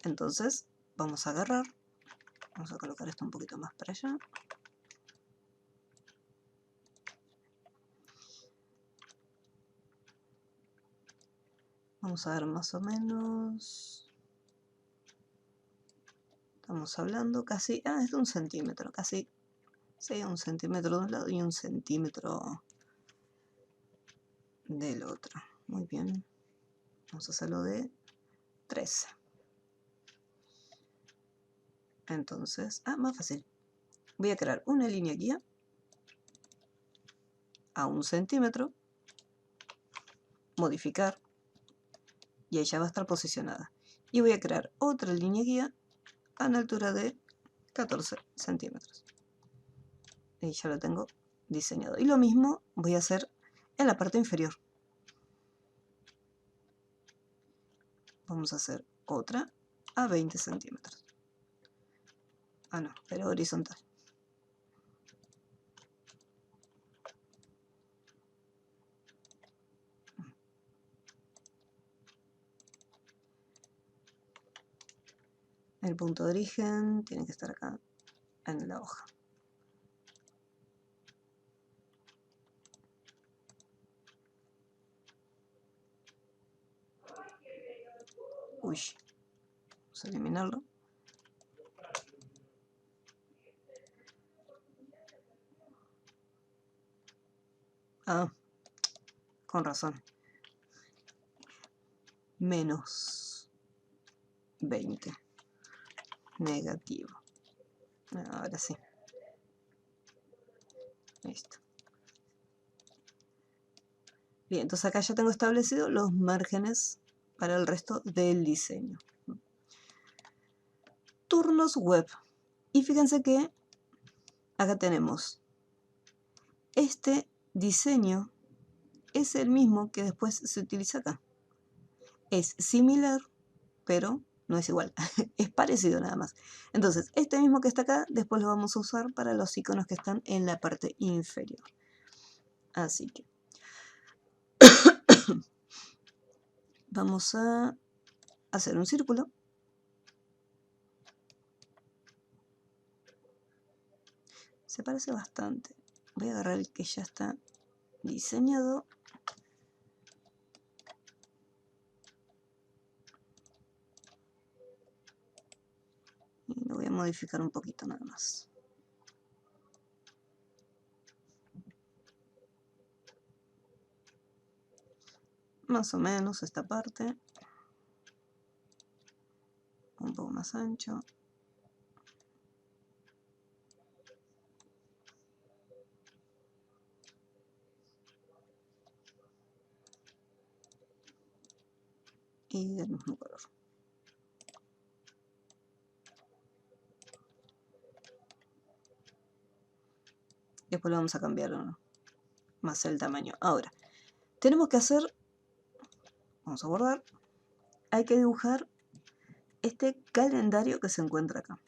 Entonces vamos a agarrar, vamos a colocar esto un poquito más para allá. Vamos a ver más o menos, estamos hablando casi, es de 1 centímetro, casi, sí, 1 centímetro de un lado y 1 centímetro del otro. Muy bien, vamos a hacerlo de 13. Entonces, más fácil. Voy a crear una línea guía a 1 centímetro, modificar, y ahí ya va a estar posicionada. Y voy a crear otra línea guía a una altura de 14 centímetros. Y ya lo tengo diseñado. Y lo mismo voy a hacer en la parte inferior. Vamos a hacer otra a 20 centímetros. No, pero horizontal. El punto de origen tiene que estar acá en la hoja. Uy, vamos a eliminarlo. Con razón. Menos 20. Negativo. Ahora sí. Listo. Bien, entonces acá ya tengo establecidos los márgenes para el resto del diseño. Turnos web. Y fíjense que acá tenemos este diseño, es el mismo que después se utiliza acá. Es similar, pero no es igual. Es parecido nada más. Entonces, este mismo que está acá, después lo vamos a usar para los iconos que están en la parte inferior. Así que vamos a hacer un círculo. Se parece bastante. Voy a agarrar el que ya está diseñado. Y lo voy a modificar un poquito nada más. Más o menos esta parte. Un poco más ancho. Y del mismo color. Después lo vamos a cambiar más el tamaño. Ahora, tenemos que hacer, vamos a borrar, hay que dibujar este calendario que se encuentra acá.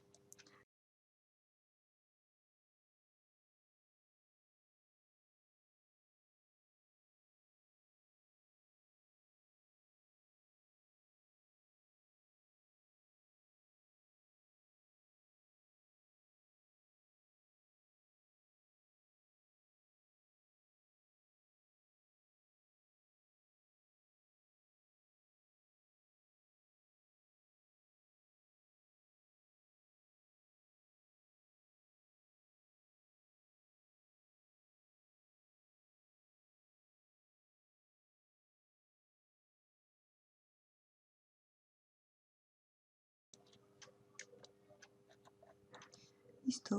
Listo.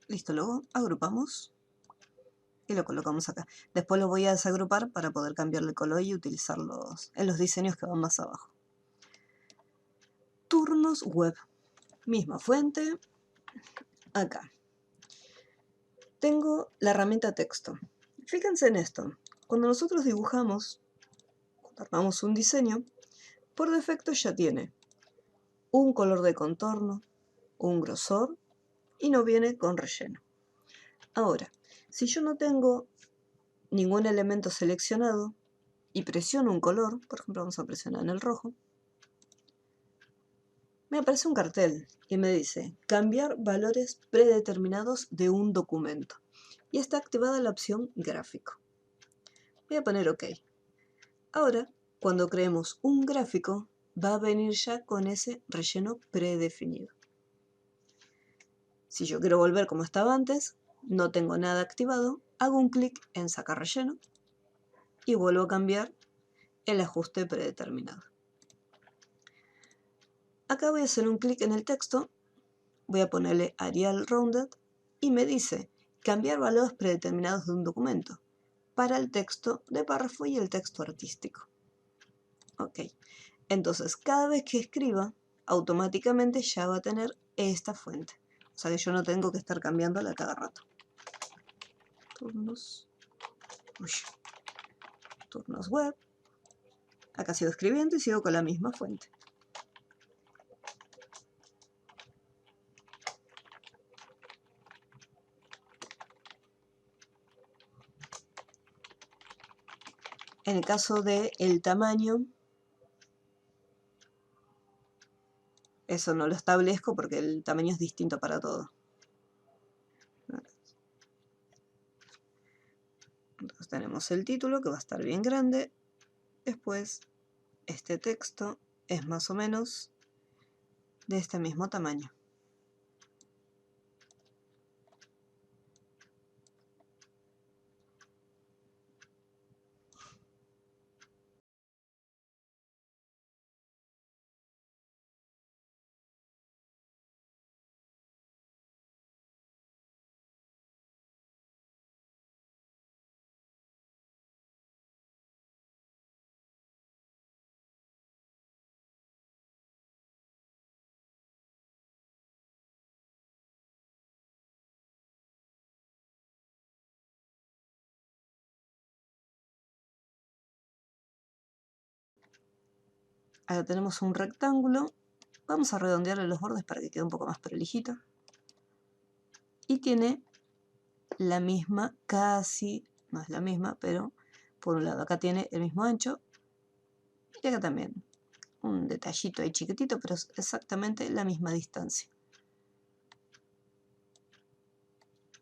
Listo, luego agrupamos y lo colocamos acá. Después lo voy a desagrupar para poder cambiarle el color y utilizarlos en los diseños que van más abajo. Turnos web. Misma fuente. Acá. Tengo la herramienta texto. Fíjense en esto. Cuando nosotros dibujamos, cuando armamos un diseño, por defecto ya tiene un color de contorno, un grosor y no viene con relleno. Ahora, si yo no tengo ningún elemento seleccionado y presiono un color, por ejemplo vamos a presionar en el rojo, me aparece un cartel y me dice cambiar valores predeterminados de un documento y está activada la opción gráfico. Voy a poner OK. Ahora, cuando creemos un gráfico, va a venir ya con ese relleno predefinido. Si yo quiero volver como estaba antes, no tengo nada activado, hago un clic en sacar relleno y vuelvo a cambiar el ajuste predeterminado. Acá voy a hacer un clic en el texto, voy a ponerle Arial Rounded y me dice cambiar valores predeterminados de un documento para el texto de párrafo y el texto artístico. Ok, entonces cada vez que escriba, automáticamente ya va a tener esta fuente. O sea que yo no tengo que estar cambiándola cada rato. Turnos web. Acá sigo escribiendo y sigo con la misma fuente. En el caso del tamaño, eso no lo establezco porque el tamaño es distinto para todo. Entonces tenemos el título que va a estar bien grande. Después este texto es más o menos de este mismo tamaño. Acá tenemos un rectángulo. Vamos a redondearle los bordes para que quede un poco más prolijito. Y tiene la misma, casi, no es la misma, pero por un lado acá tiene el mismo ancho. Y acá también. Un detallito ahí chiquitito, pero es exactamente la misma distancia.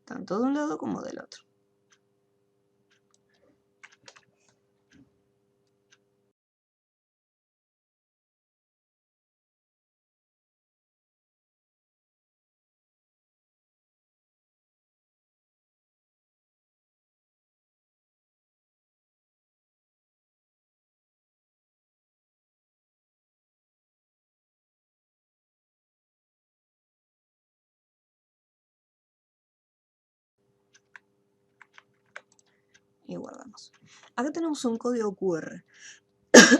Tanto de un lado como del otro. Y guardamos. Acá tenemos un código QR.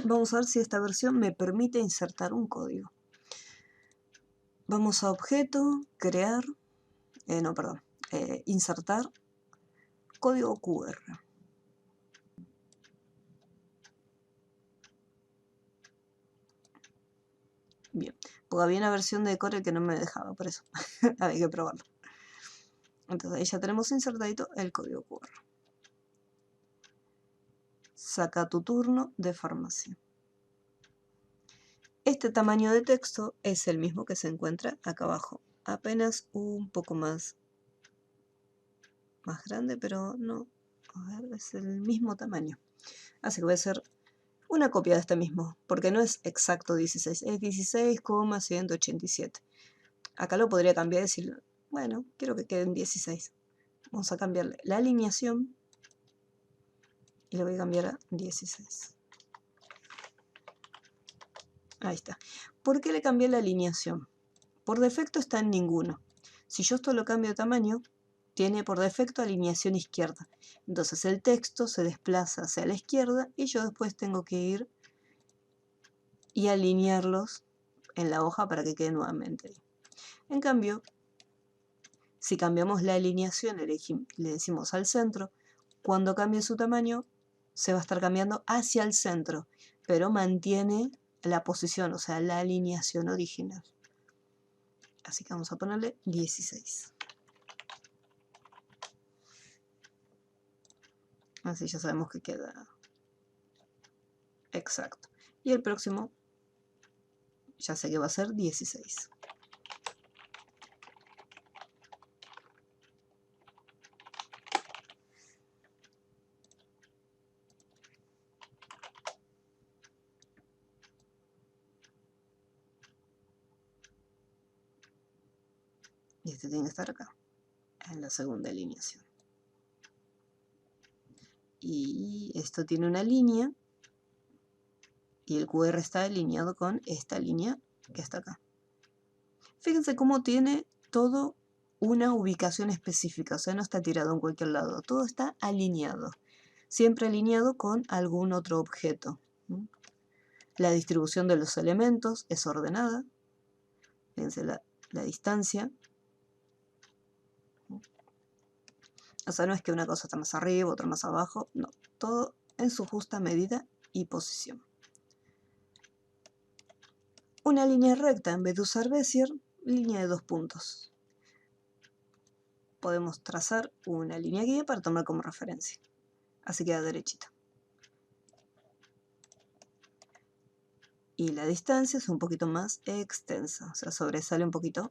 Vamos a ver si esta versión me permite insertar un código. Vamos a objeto, crear, insertar código QR. Bien, porque había una versión de Corel que no me dejaba, por eso había que probarlo. Entonces ahí ya tenemos insertadito el código QR. Saca tu turno de farmacia. Este tamaño de texto es el mismo que se encuentra acá abajo. Apenas un poco más grande, pero no. A ver, es el mismo tamaño. Así que voy a hacer una copia de este mismo, porque no es exacto 16, es 16,187. Acá lo podría cambiar y decir, bueno, quiero que queden 16. Vamos a cambiarle la alineación y le voy a cambiar a 16. Ahí está. ¿Por qué le cambié la alineación? Por defecto está en ninguno. Si yo esto lo cambio de tamaño, tiene por defecto alineación izquierda. Entonces el texto se desplaza hacia la izquierda y yo después tengo que ir y alinearlos en la hoja para que quede nuevamente ahí. En cambio, si cambiamos la alineación, le decimos al centro, cuando cambie su tamaño, se va a estar cambiando hacia el centro, pero mantiene la posición, o sea, la alineación original. Así que vamos a ponerle 16. Así ya sabemos que queda exacto. Y el próximo, ya sé que va a ser 16. Y este tiene que estar acá, en la segunda alineación. Y esto tiene una línea, y el QR está alineado con esta línea que está acá. Fíjense cómo tiene todo una ubicación específica, o sea, no está tirado en cualquier lado, todo está alineado, siempre alineado con algún otro objeto. La distribución de los elementos es ordenada, fíjense la distancia. O sea, no es que una cosa está más arriba, otra más abajo, no, todo en su justa medida y posición. Una línea recta, en vez de usar Bézier, línea de 2 puntos. Podemos trazar una línea guía para tomar como referencia. Así queda derechita. Y la distancia es un poquito más extensa, o sea, sobresale un poquito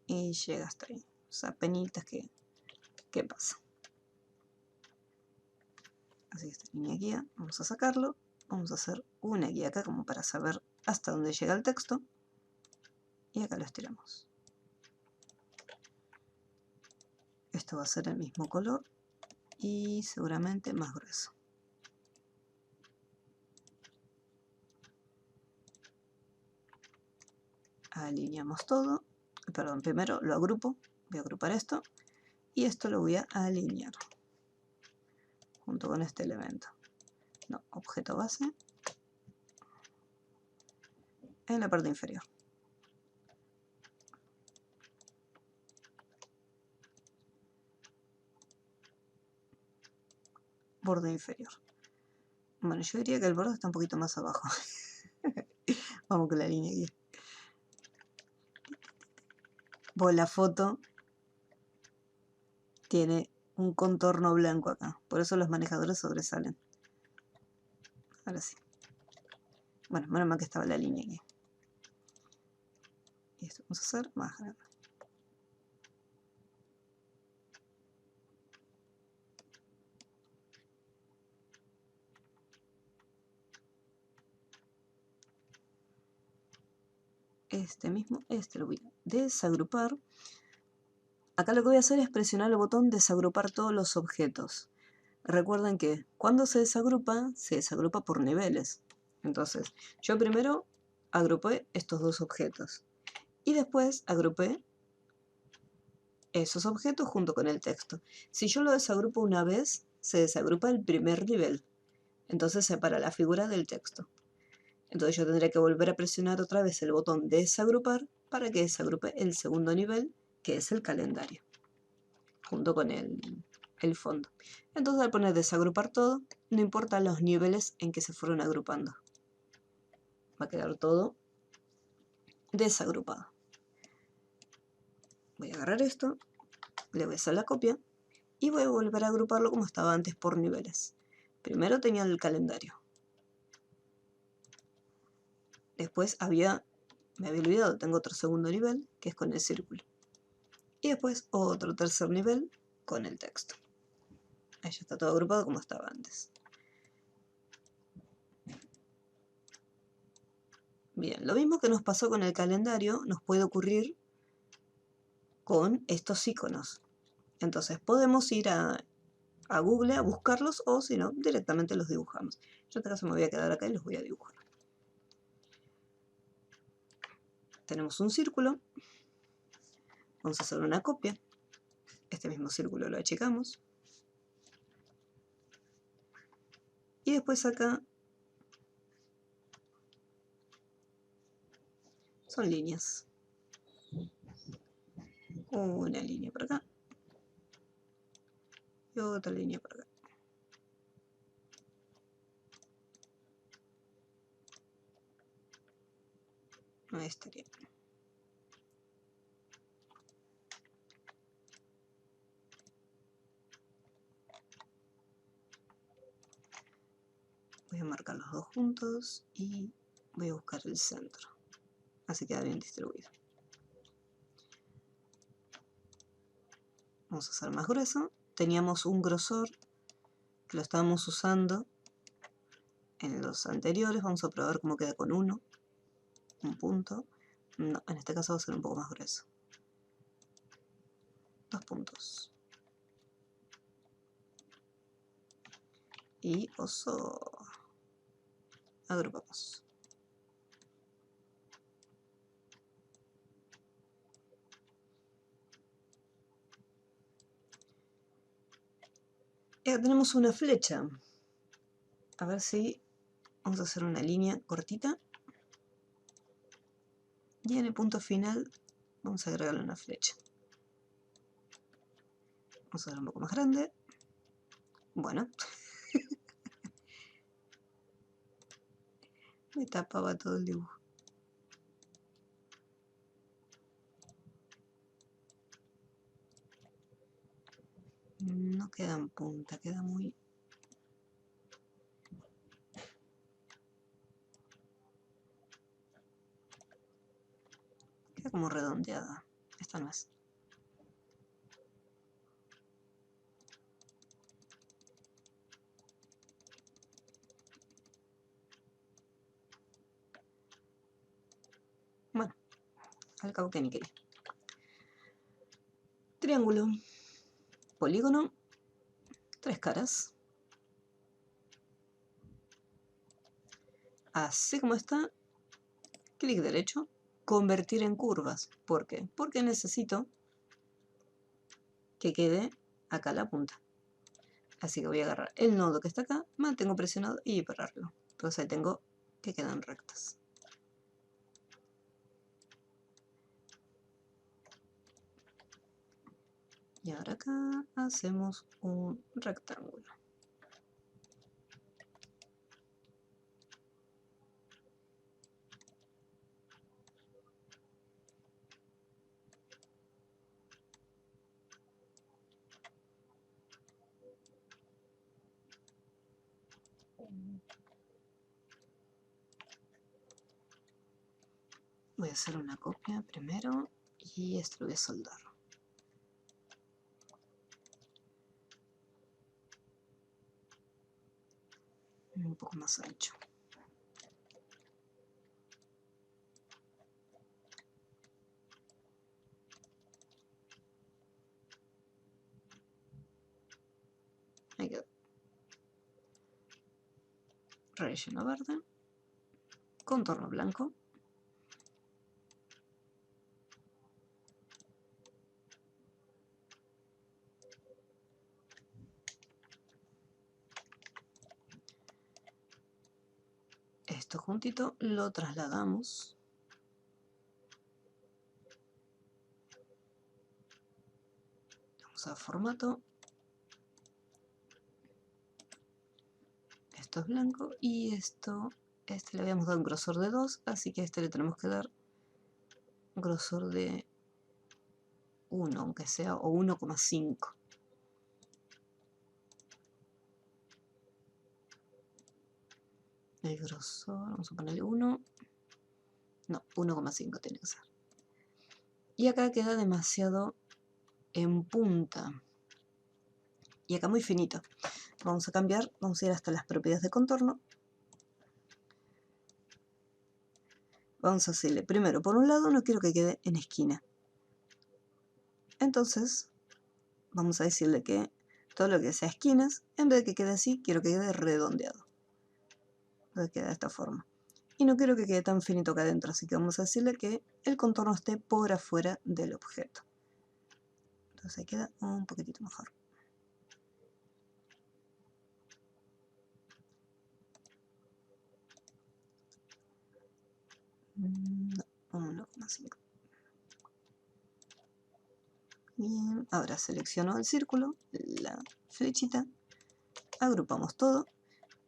y llega hasta ahí. O sea, penitas que pasa. Así que esta línea guía, vamos a sacarlo. Vamos a hacer una guía acá como para saber hasta dónde llega el texto. Y acá lo estiramos. Esto va a ser el mismo color y seguramente más grueso. Alineamos todo. Perdón, primero lo agrupo. Voy a agrupar esto. Y esto lo voy a alinear junto con este elemento. No, objeto base. En la parte inferior. Borde inferior. Bueno, yo diría que el borde está un poquito más abajo. Vamos con la línea aquí. Pues la foto tiene un contorno blanco acá. Por eso los manejadores sobresalen. Ahora sí. Bueno, menos mal que estaba la línea aquí. Y esto vamos a hacer más grande. Este lo voy a desagrupar. Acá lo que voy a hacer es presionar el botón desagrupar todos los objetos. Recuerden que cuando se desagrupa por niveles. Entonces, yo primero agrupé estos dos objetos. Y después agrupé esos objetos junto con el texto. Si yo lo desagrupo una vez, se desagrupa el primer nivel. Entonces separa la figura del texto. Entonces yo tendré que volver a presionar otra vez el botón desagrupar para que desagrupe el segundo nivel, que es el calendario, junto con el fondo. Entonces al poner desagrupar todo, no importa los niveles en que se fueron agrupando. Va a quedar todo desagrupado. Voy a agarrar esto, le voy a hacer la copia y voy a volver a agruparlo como estaba antes por niveles. Primero tenía el calendario. Después me había olvidado, tengo otro segundo nivel, que es con el círculo. Y después otro tercer nivel con el texto. Ahí ya está todo agrupado como estaba antes. Bien, lo mismo que nos pasó con el calendario, nos puede ocurrir con estos iconos. Entonces podemos ir a Google a buscarlos o si no, directamente los dibujamos. Yo en este caso me voy a quedar acá y los voy a dibujar. Tenemos un círculo. Vamos a hacer una copia. Este mismo círculo lo achicamos. Y después acá son líneas. Una línea por acá. Y otra línea por acá. Ahí estaría. Voy a marcar los dos juntos y voy a buscar el centro. Así queda bien distribuido. Vamos a hacer más grueso. Teníamos un grosor que lo estábamos usando en los anteriores. Vamos a probar cómo queda con uno. Un punto. No, en este caso va a ser un poco más grueso. 2 puntos. Y oso. Agrupamos. Y acá tenemos una flecha. A ver si vamos a hacer una línea cortita. Y en el punto final vamos a agregarle una flecha. Vamos a hacer un poco más grande. Bueno. Me tapaba todo el dibujo. No queda en punta, queda muy... Queda como redondeada. Esta no es. Bueno, al cabo que ni quería. Triángulo. Polígono. 3 caras. Así como está. Clic derecho. Convertir en curvas. ¿Por qué? Porque necesito que quede acá la punta. Así que voy a agarrar el nodo que está acá, mantengo presionado y pararlo. Entonces ahí tengo que quedan rectas. Y ahora acá hacemos un rectángulo. Voy a hacer una copia primero y esto lo voy a soldar. Un poco más ancho. Ahí quedó. Relleno verde. Contorno blanco. Esto juntito lo trasladamos. Vamos a formato. Esto es blanco y esto, este le habíamos dado un grosor de 2, así que a este le tenemos que dar un grosor de 1, aunque sea, o 1,5. El grosor, vamos a ponerle 1. No, 1,5 tiene que ser. Y acá queda demasiado en punta. Y acá muy finito. Vamos a cambiar, vamos a ir hasta las propiedades de contorno. Vamos a hacerle primero por un lado, no quiero que quede en esquina. Entonces, vamos a decirle que todo lo que sea esquinas, en vez de que quede así, quiero que quede redondeado. Entonces queda de esta forma. Y no quiero que quede tan finito acá adentro, así que vamos a decirle que el contorno esté por afuera del objeto. Entonces ahí queda un poquitito mejor. No, 1,5. Bien, ahora selecciono el círculo, la flechita, agrupamos todo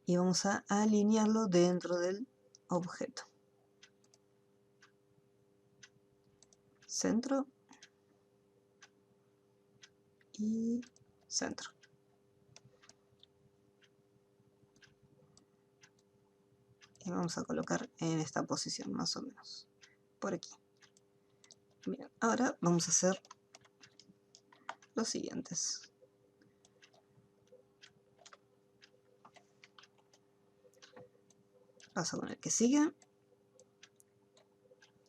y vamos a alinearlo dentro del objeto. Centro y centro. Y vamos a colocar en esta posición más o menos, por aquí. Bien, ahora vamos a hacer los siguientes. Paso con el que sigue.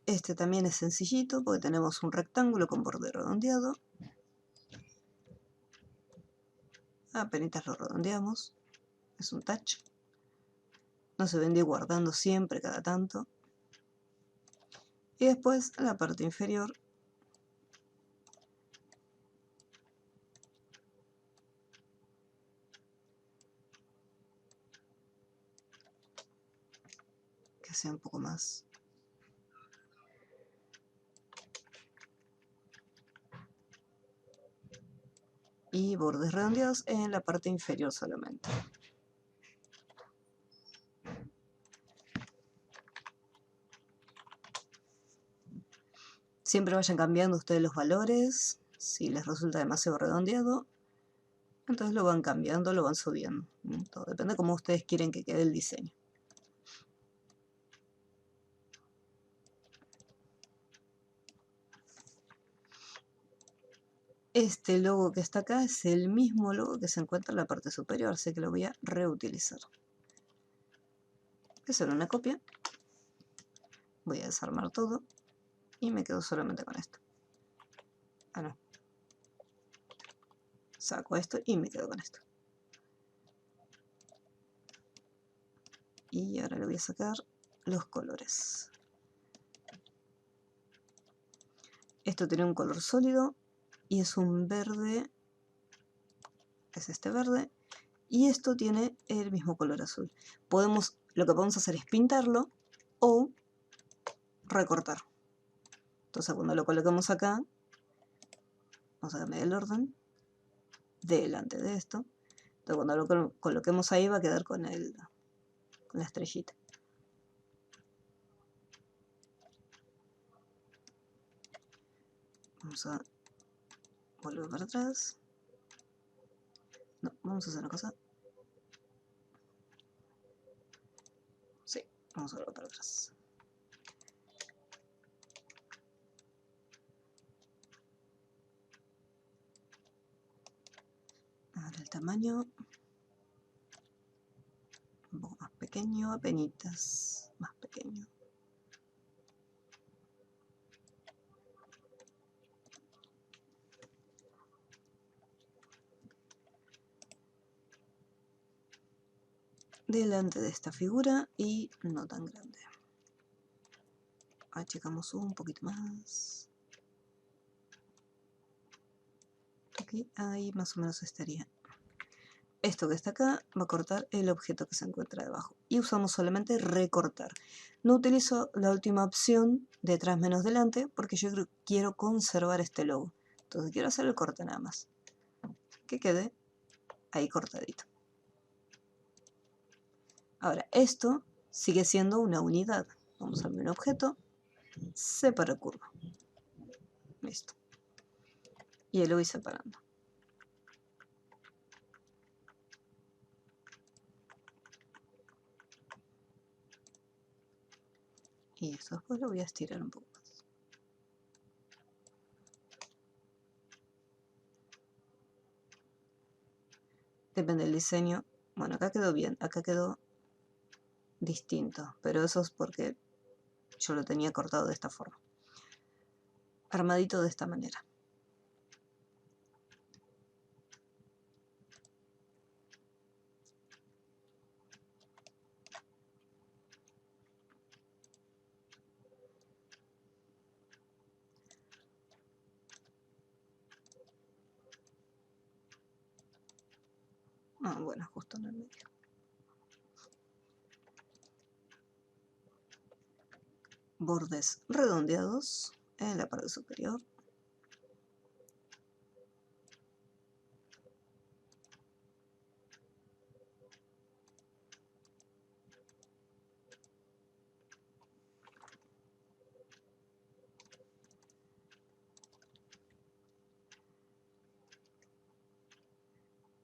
Este también es sencillito porque tenemos un rectángulo con borde redondeado. Apenas lo redondeamos. Es un touch. No se vendría guardando siempre cada tanto. Y después la parte inferior. Que sea un poco más. Y bordes redondeados en la parte inferior solamente. Siempre vayan cambiando ustedes los valores. Si les resulta demasiado redondeado, entonces lo van cambiando, lo van subiendo. Todo depende de cómo ustedes quieren que quede el diseño. Este logo que está acá es el mismo logo que se encuentra en la parte superior, así que lo voy a reutilizar. Voy a hacer una copia. Voy a desarmar todo y me quedo solamente con esto. Ah, no. Saco esto y me quedo con esto. Y ahora le voy a sacar los colores. Esto tiene un color sólido y es un verde, es este verde, y esto tiene el mismo color azul. Lo que podemos hacer es pintarlo o recortar. Entonces cuando lo coloquemos acá, vamos a cambiar el orden delante de esto. Entonces cuando lo coloquemos ahí va a quedar con la estrellita. Vamos a volver para atrás. No, vamos a hacer una cosa. Sí, vamos a volver para atrás. Ahora el tamaño. Un poco más pequeño, apenitas más pequeño. Delante de esta figura y no tan grande. Achicamos un poquito más. Aquí, ahí más o menos estaría. Esto que está acá va a cortar el objeto que se encuentra debajo. Y usamos solamente recortar. No utilizo la última opción, detrás menos delante, porque yo quiero conservar este logo. Entonces quiero hacer el corte nada más. Que quede ahí cortadito. Ahora, esto sigue siendo una unidad. Vamos a ver un objeto, separa curva. Listo. Y lo voy separando. Y esto después lo voy a estirar un poco más. Depende del diseño. Bueno, acá quedó bien, acá quedó distinto, pero eso es porque yo lo tenía cortado de esta forma. Armadito de esta manera. bueno, justo en el medio. Bordes redondeados en la parte superior.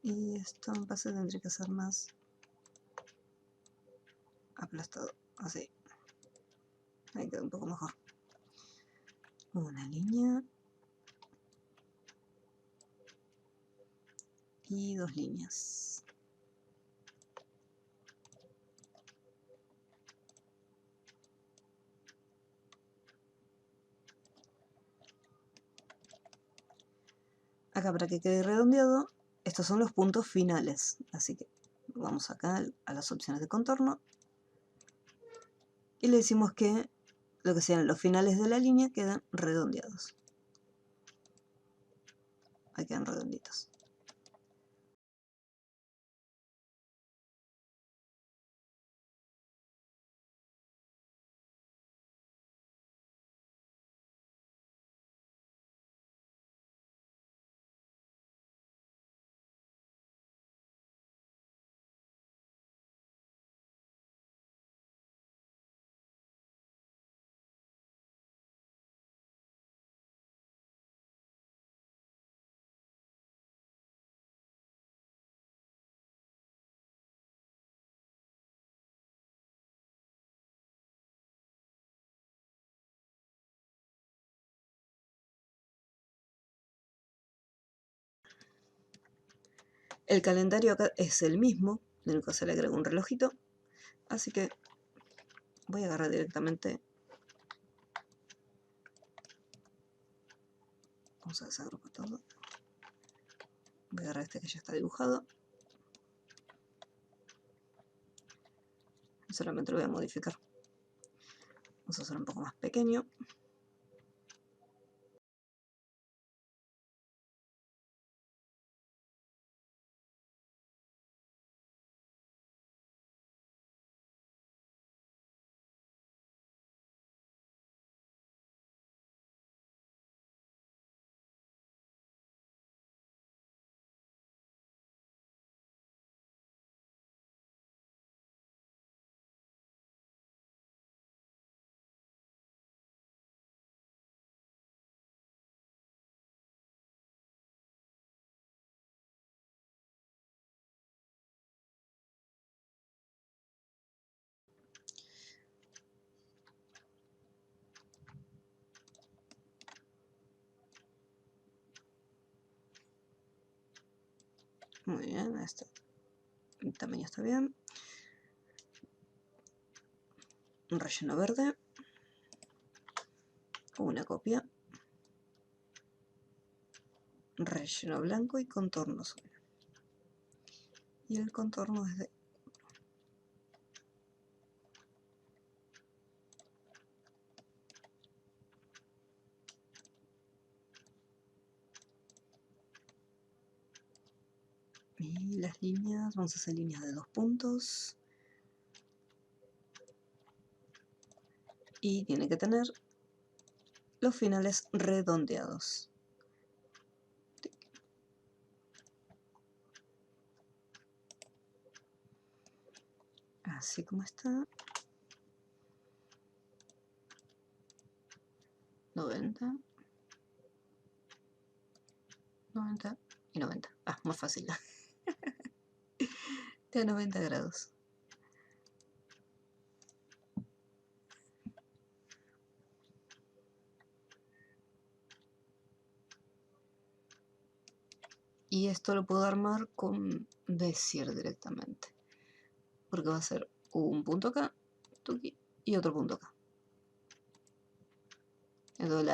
Y esto en base tendría que ser más aplastado, así. Ahí queda un poco mejor. Una línea. Y 2 líneas. Acá para que quede redondeado, estos son los puntos finales. Así que vamos acá a las opciones de contorno. Y le decimos que lo que sean los finales de la línea quedan redondeados. Ahí quedan redonditos. El calendario acá es el mismo, lo único que se le agrega un relojito. Así que voy a agarrar directamente. Vamos a desagrupar todo. Voy a agarrar este que ya está dibujado. Solamente lo voy a modificar. Vamos a hacer un poco más pequeño. Muy bien, este tamaño está bien. Un relleno verde. Una copia. Relleno blanco y contorno azul. Y el contorno es de... Y las líneas, vamos a hacer líneas de 2 puntos. Y tiene que tener los finales redondeados. Así como está. 90. 90 y 90. Ah, más fácil. De 90 grados. Y esto lo puedo armar con Bezier directamente. Porque va a ser un punto acá, tuki, y otro punto acá. Entonces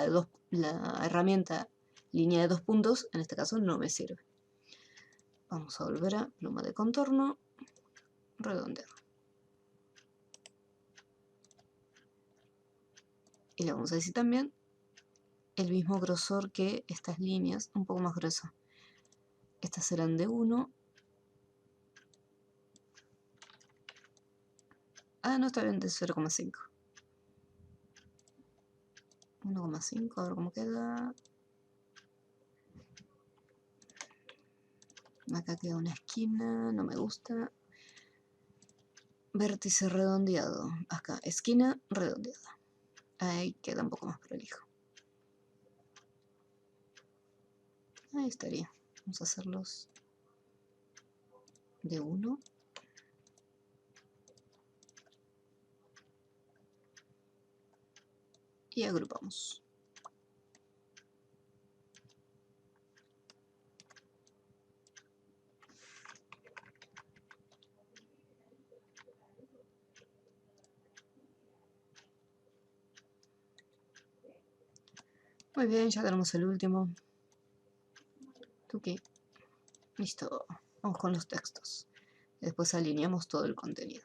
la herramienta línea de 2 puntos, en este caso, no me sirve. Vamos a volver a pluma de contorno, redondear. Y le vamos a decir también el mismo grosor que estas líneas, un poco más gruesa. Estas serán de 1 Ah, no está bien, de 0,5. 1,5, a ver cómo queda. Acá queda una esquina, no me gusta. Vértice redondeado. Acá, esquina redondeada. Ahí queda un poco más prolijo. Ahí estaría. Vamos a hacerlos de 1. Y agrupamos. Muy bien, ya tenemos el último. Tuki. Listo. Vamos con los textos. Después alineamos todo el contenido.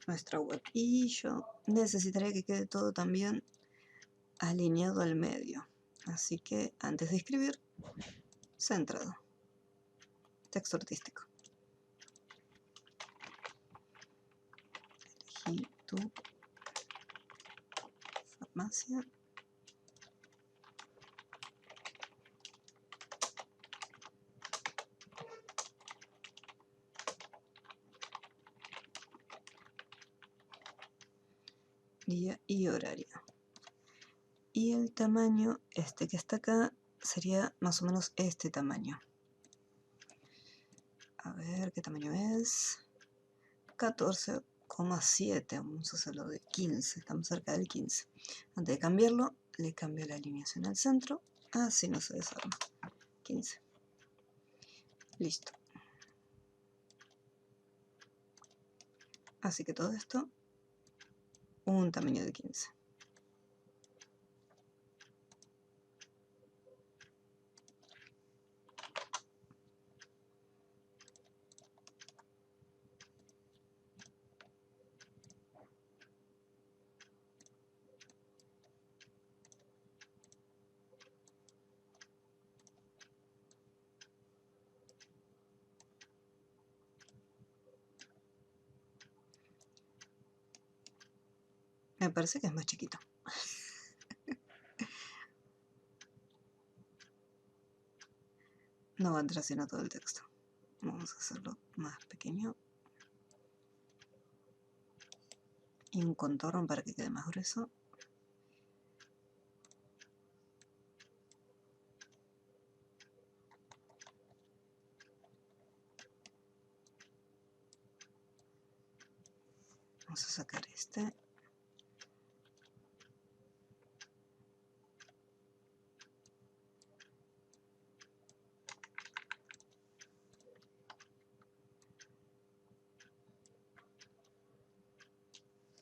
Nuestra web. Y yo necesitaría que quede todo también alineado al medio. Así que antes de escribir, centrado. Texto artístico. Elegí tu farmacia. Día y horario. Y el tamaño, este que está acá, sería más o menos este tamaño. A ver qué tamaño es. 14,7. Vamos a hacerlo de 15. Estamos cerca del 15. Antes de cambiarlo, le cambio la alineación al centro. Así no se desarma. 15. Listo. Así que todo esto, un tamaño de 15. Me parece que es más chiquito. No va a entrar sino todo el texto. Vamos a hacerlo más pequeño. Y un contorno para que quede más grueso. Vamos a sacar este.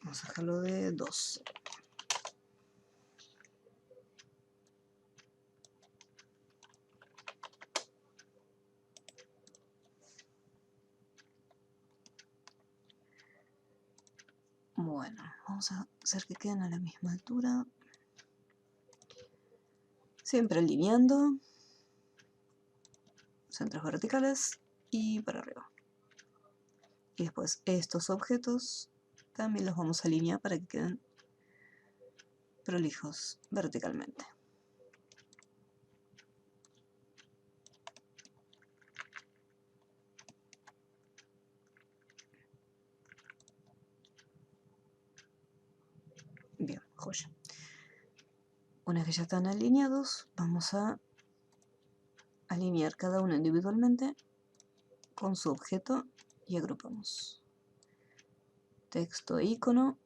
Vamos a dejarlo de 2. Bueno, vamos a hacer que queden a la misma altura. Siempre alineando. Centros verticales y para arriba. Y después estos objetos también los vamos a alinear para que queden prolijos verticalmente. Bien, joya. Una vez que ya están alineados, vamos a alinear cada uno individualmente con su objeto y agrupamos. Texto e icono,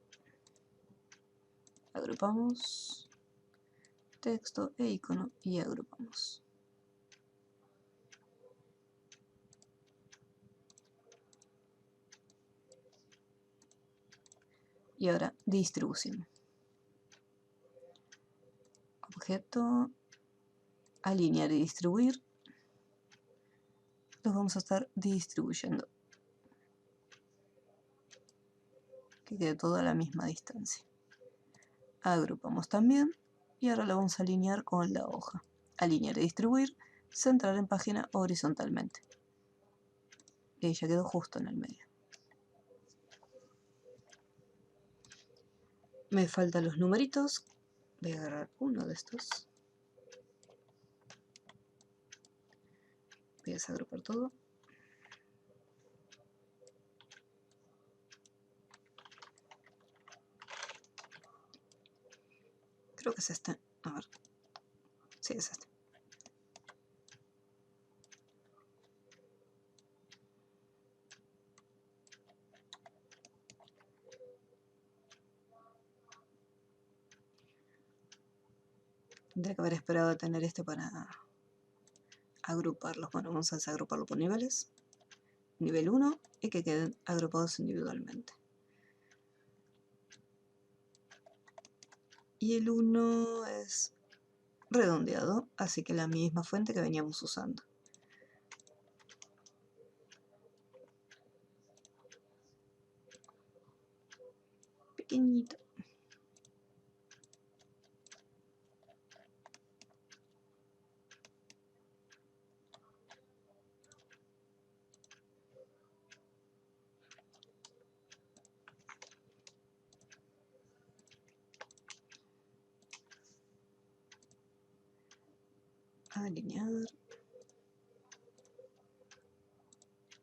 agrupamos. Texto e icono y agrupamos. Y ahora distribución. Objeto, alinear y distribuir. Los vamos a estar distribuyendo. Que quede todo a la misma distancia. Agrupamos también y ahora lo vamos a alinear con la hoja. alinear y distribuir, centrar en página horizontalmente. Y ya quedó justo en el medio. Me faltan los numeritos. Voy a agarrar uno de estos. Voy a desagrupar todo. Creo que es este. A ver. Sí, es este. Tendría que haber esperado a tener este para agruparlos. Bueno, vamos a desagruparlo por niveles. Nivel 1 y que queden agrupados individualmente. Y el 1 es redondeado, así que la misma fuente que veníamos usando. Pequeñito. Alinear.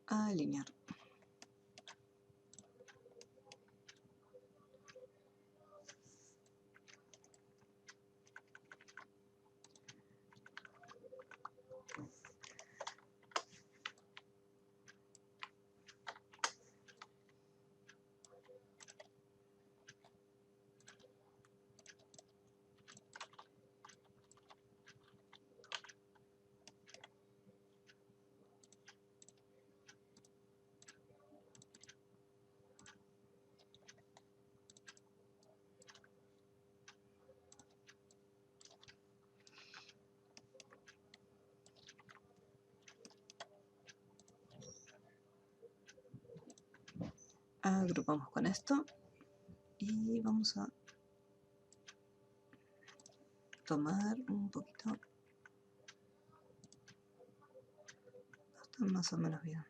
Alinear. Agrupamos con esto y vamos a tomar un poquito. Está más o menos bien.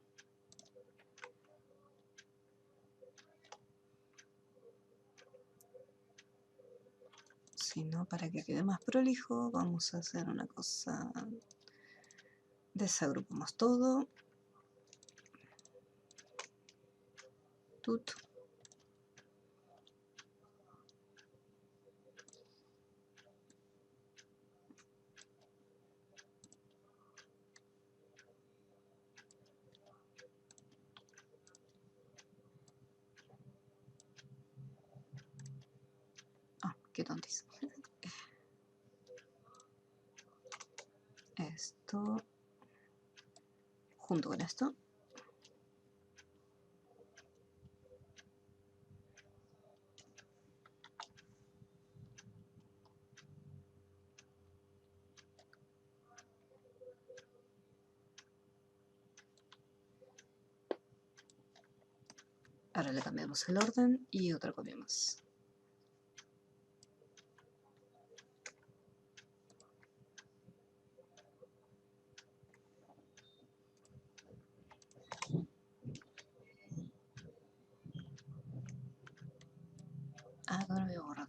Si no, para que quede más prolijo, vamos a hacer una cosa. Desagrupamos todo. Tut. Ah, qué tontis. Esto junto con esto. Ahora le cambiamos el orden y otra copia más. Ah, ahora voy a borrar.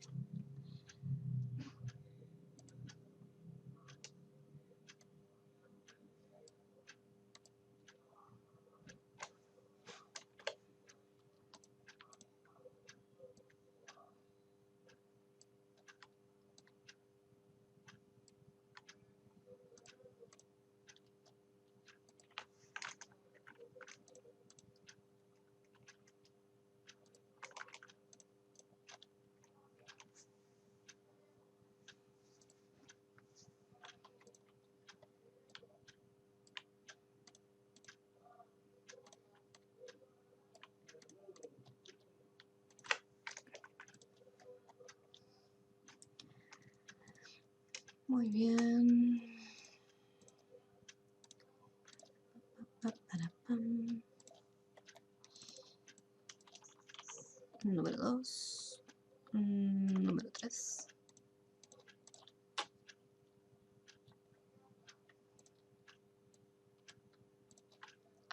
Muy bien. Número 2. Número 3.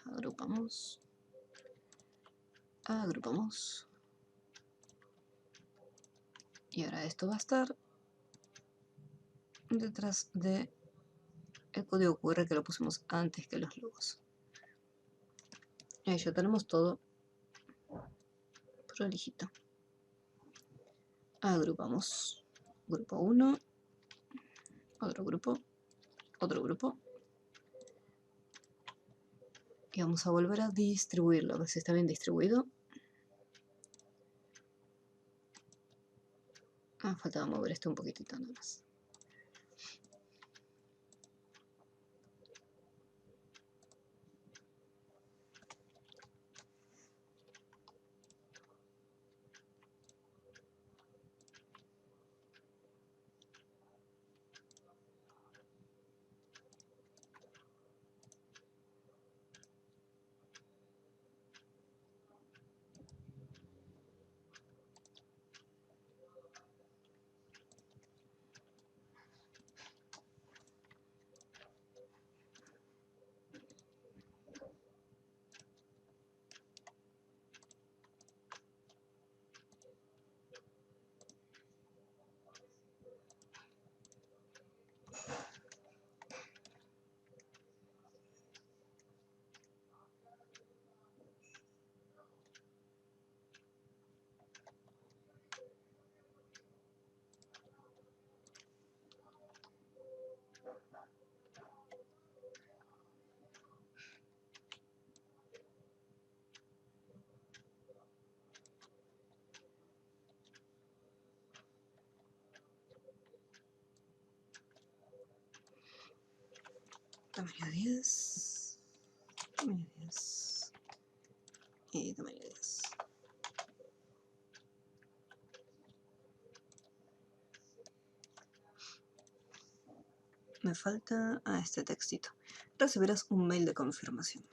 Agrupamos. Agrupamos. Y ahora esto va a estar detrás de el código QR que lo pusimos antes que los logos. Ahí ya tenemos todo prolijito. Agrupamos. Grupo 1. Otro grupo. Otro grupo. Y vamos a volver a distribuirlo, a ver si está bien distribuido. Faltaba mover esto un poquitito nada más. Tamaño 10. Tamaño 10. Y tamaño 10. Me falta este textito. Recibirás un mail de confirmación.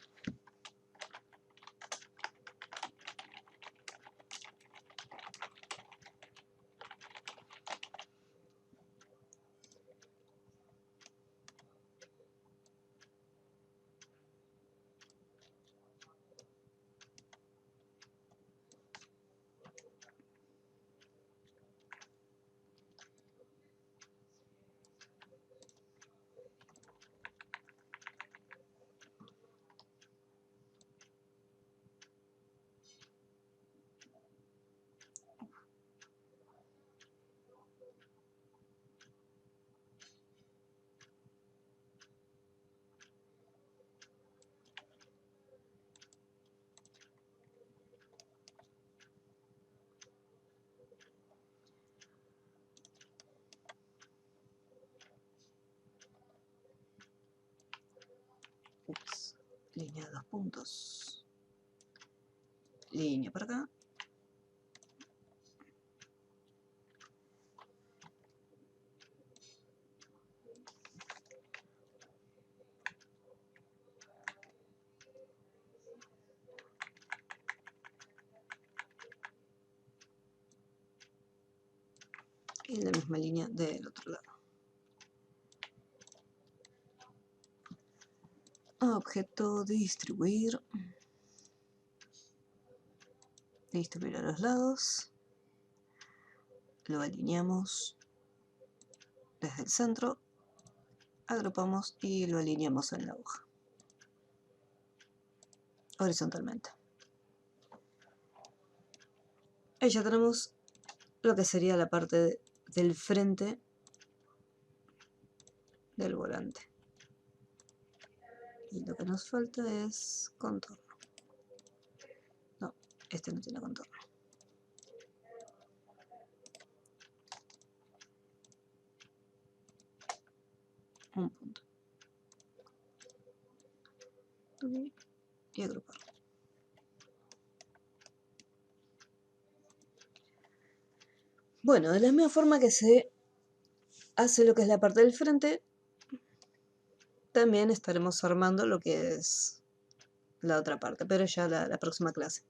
Línea de 2 puntos. Línea para acá. Y la misma línea del otro lado. Objeto, distribuir. Distribuir a los lados. Lo alineamos desde el centro. Agrupamos y lo alineamos en la hoja. Horizontalmente. Ahí ya tenemos lo que sería la parte del frente del volante. Y lo que nos falta es contorno. No, este no tiene contorno. Un punto. Y agrupar. Bueno, de la misma forma que se hace lo que es la parte del frente, también estaremos armando lo que es la otra parte, pero ya la próxima clase.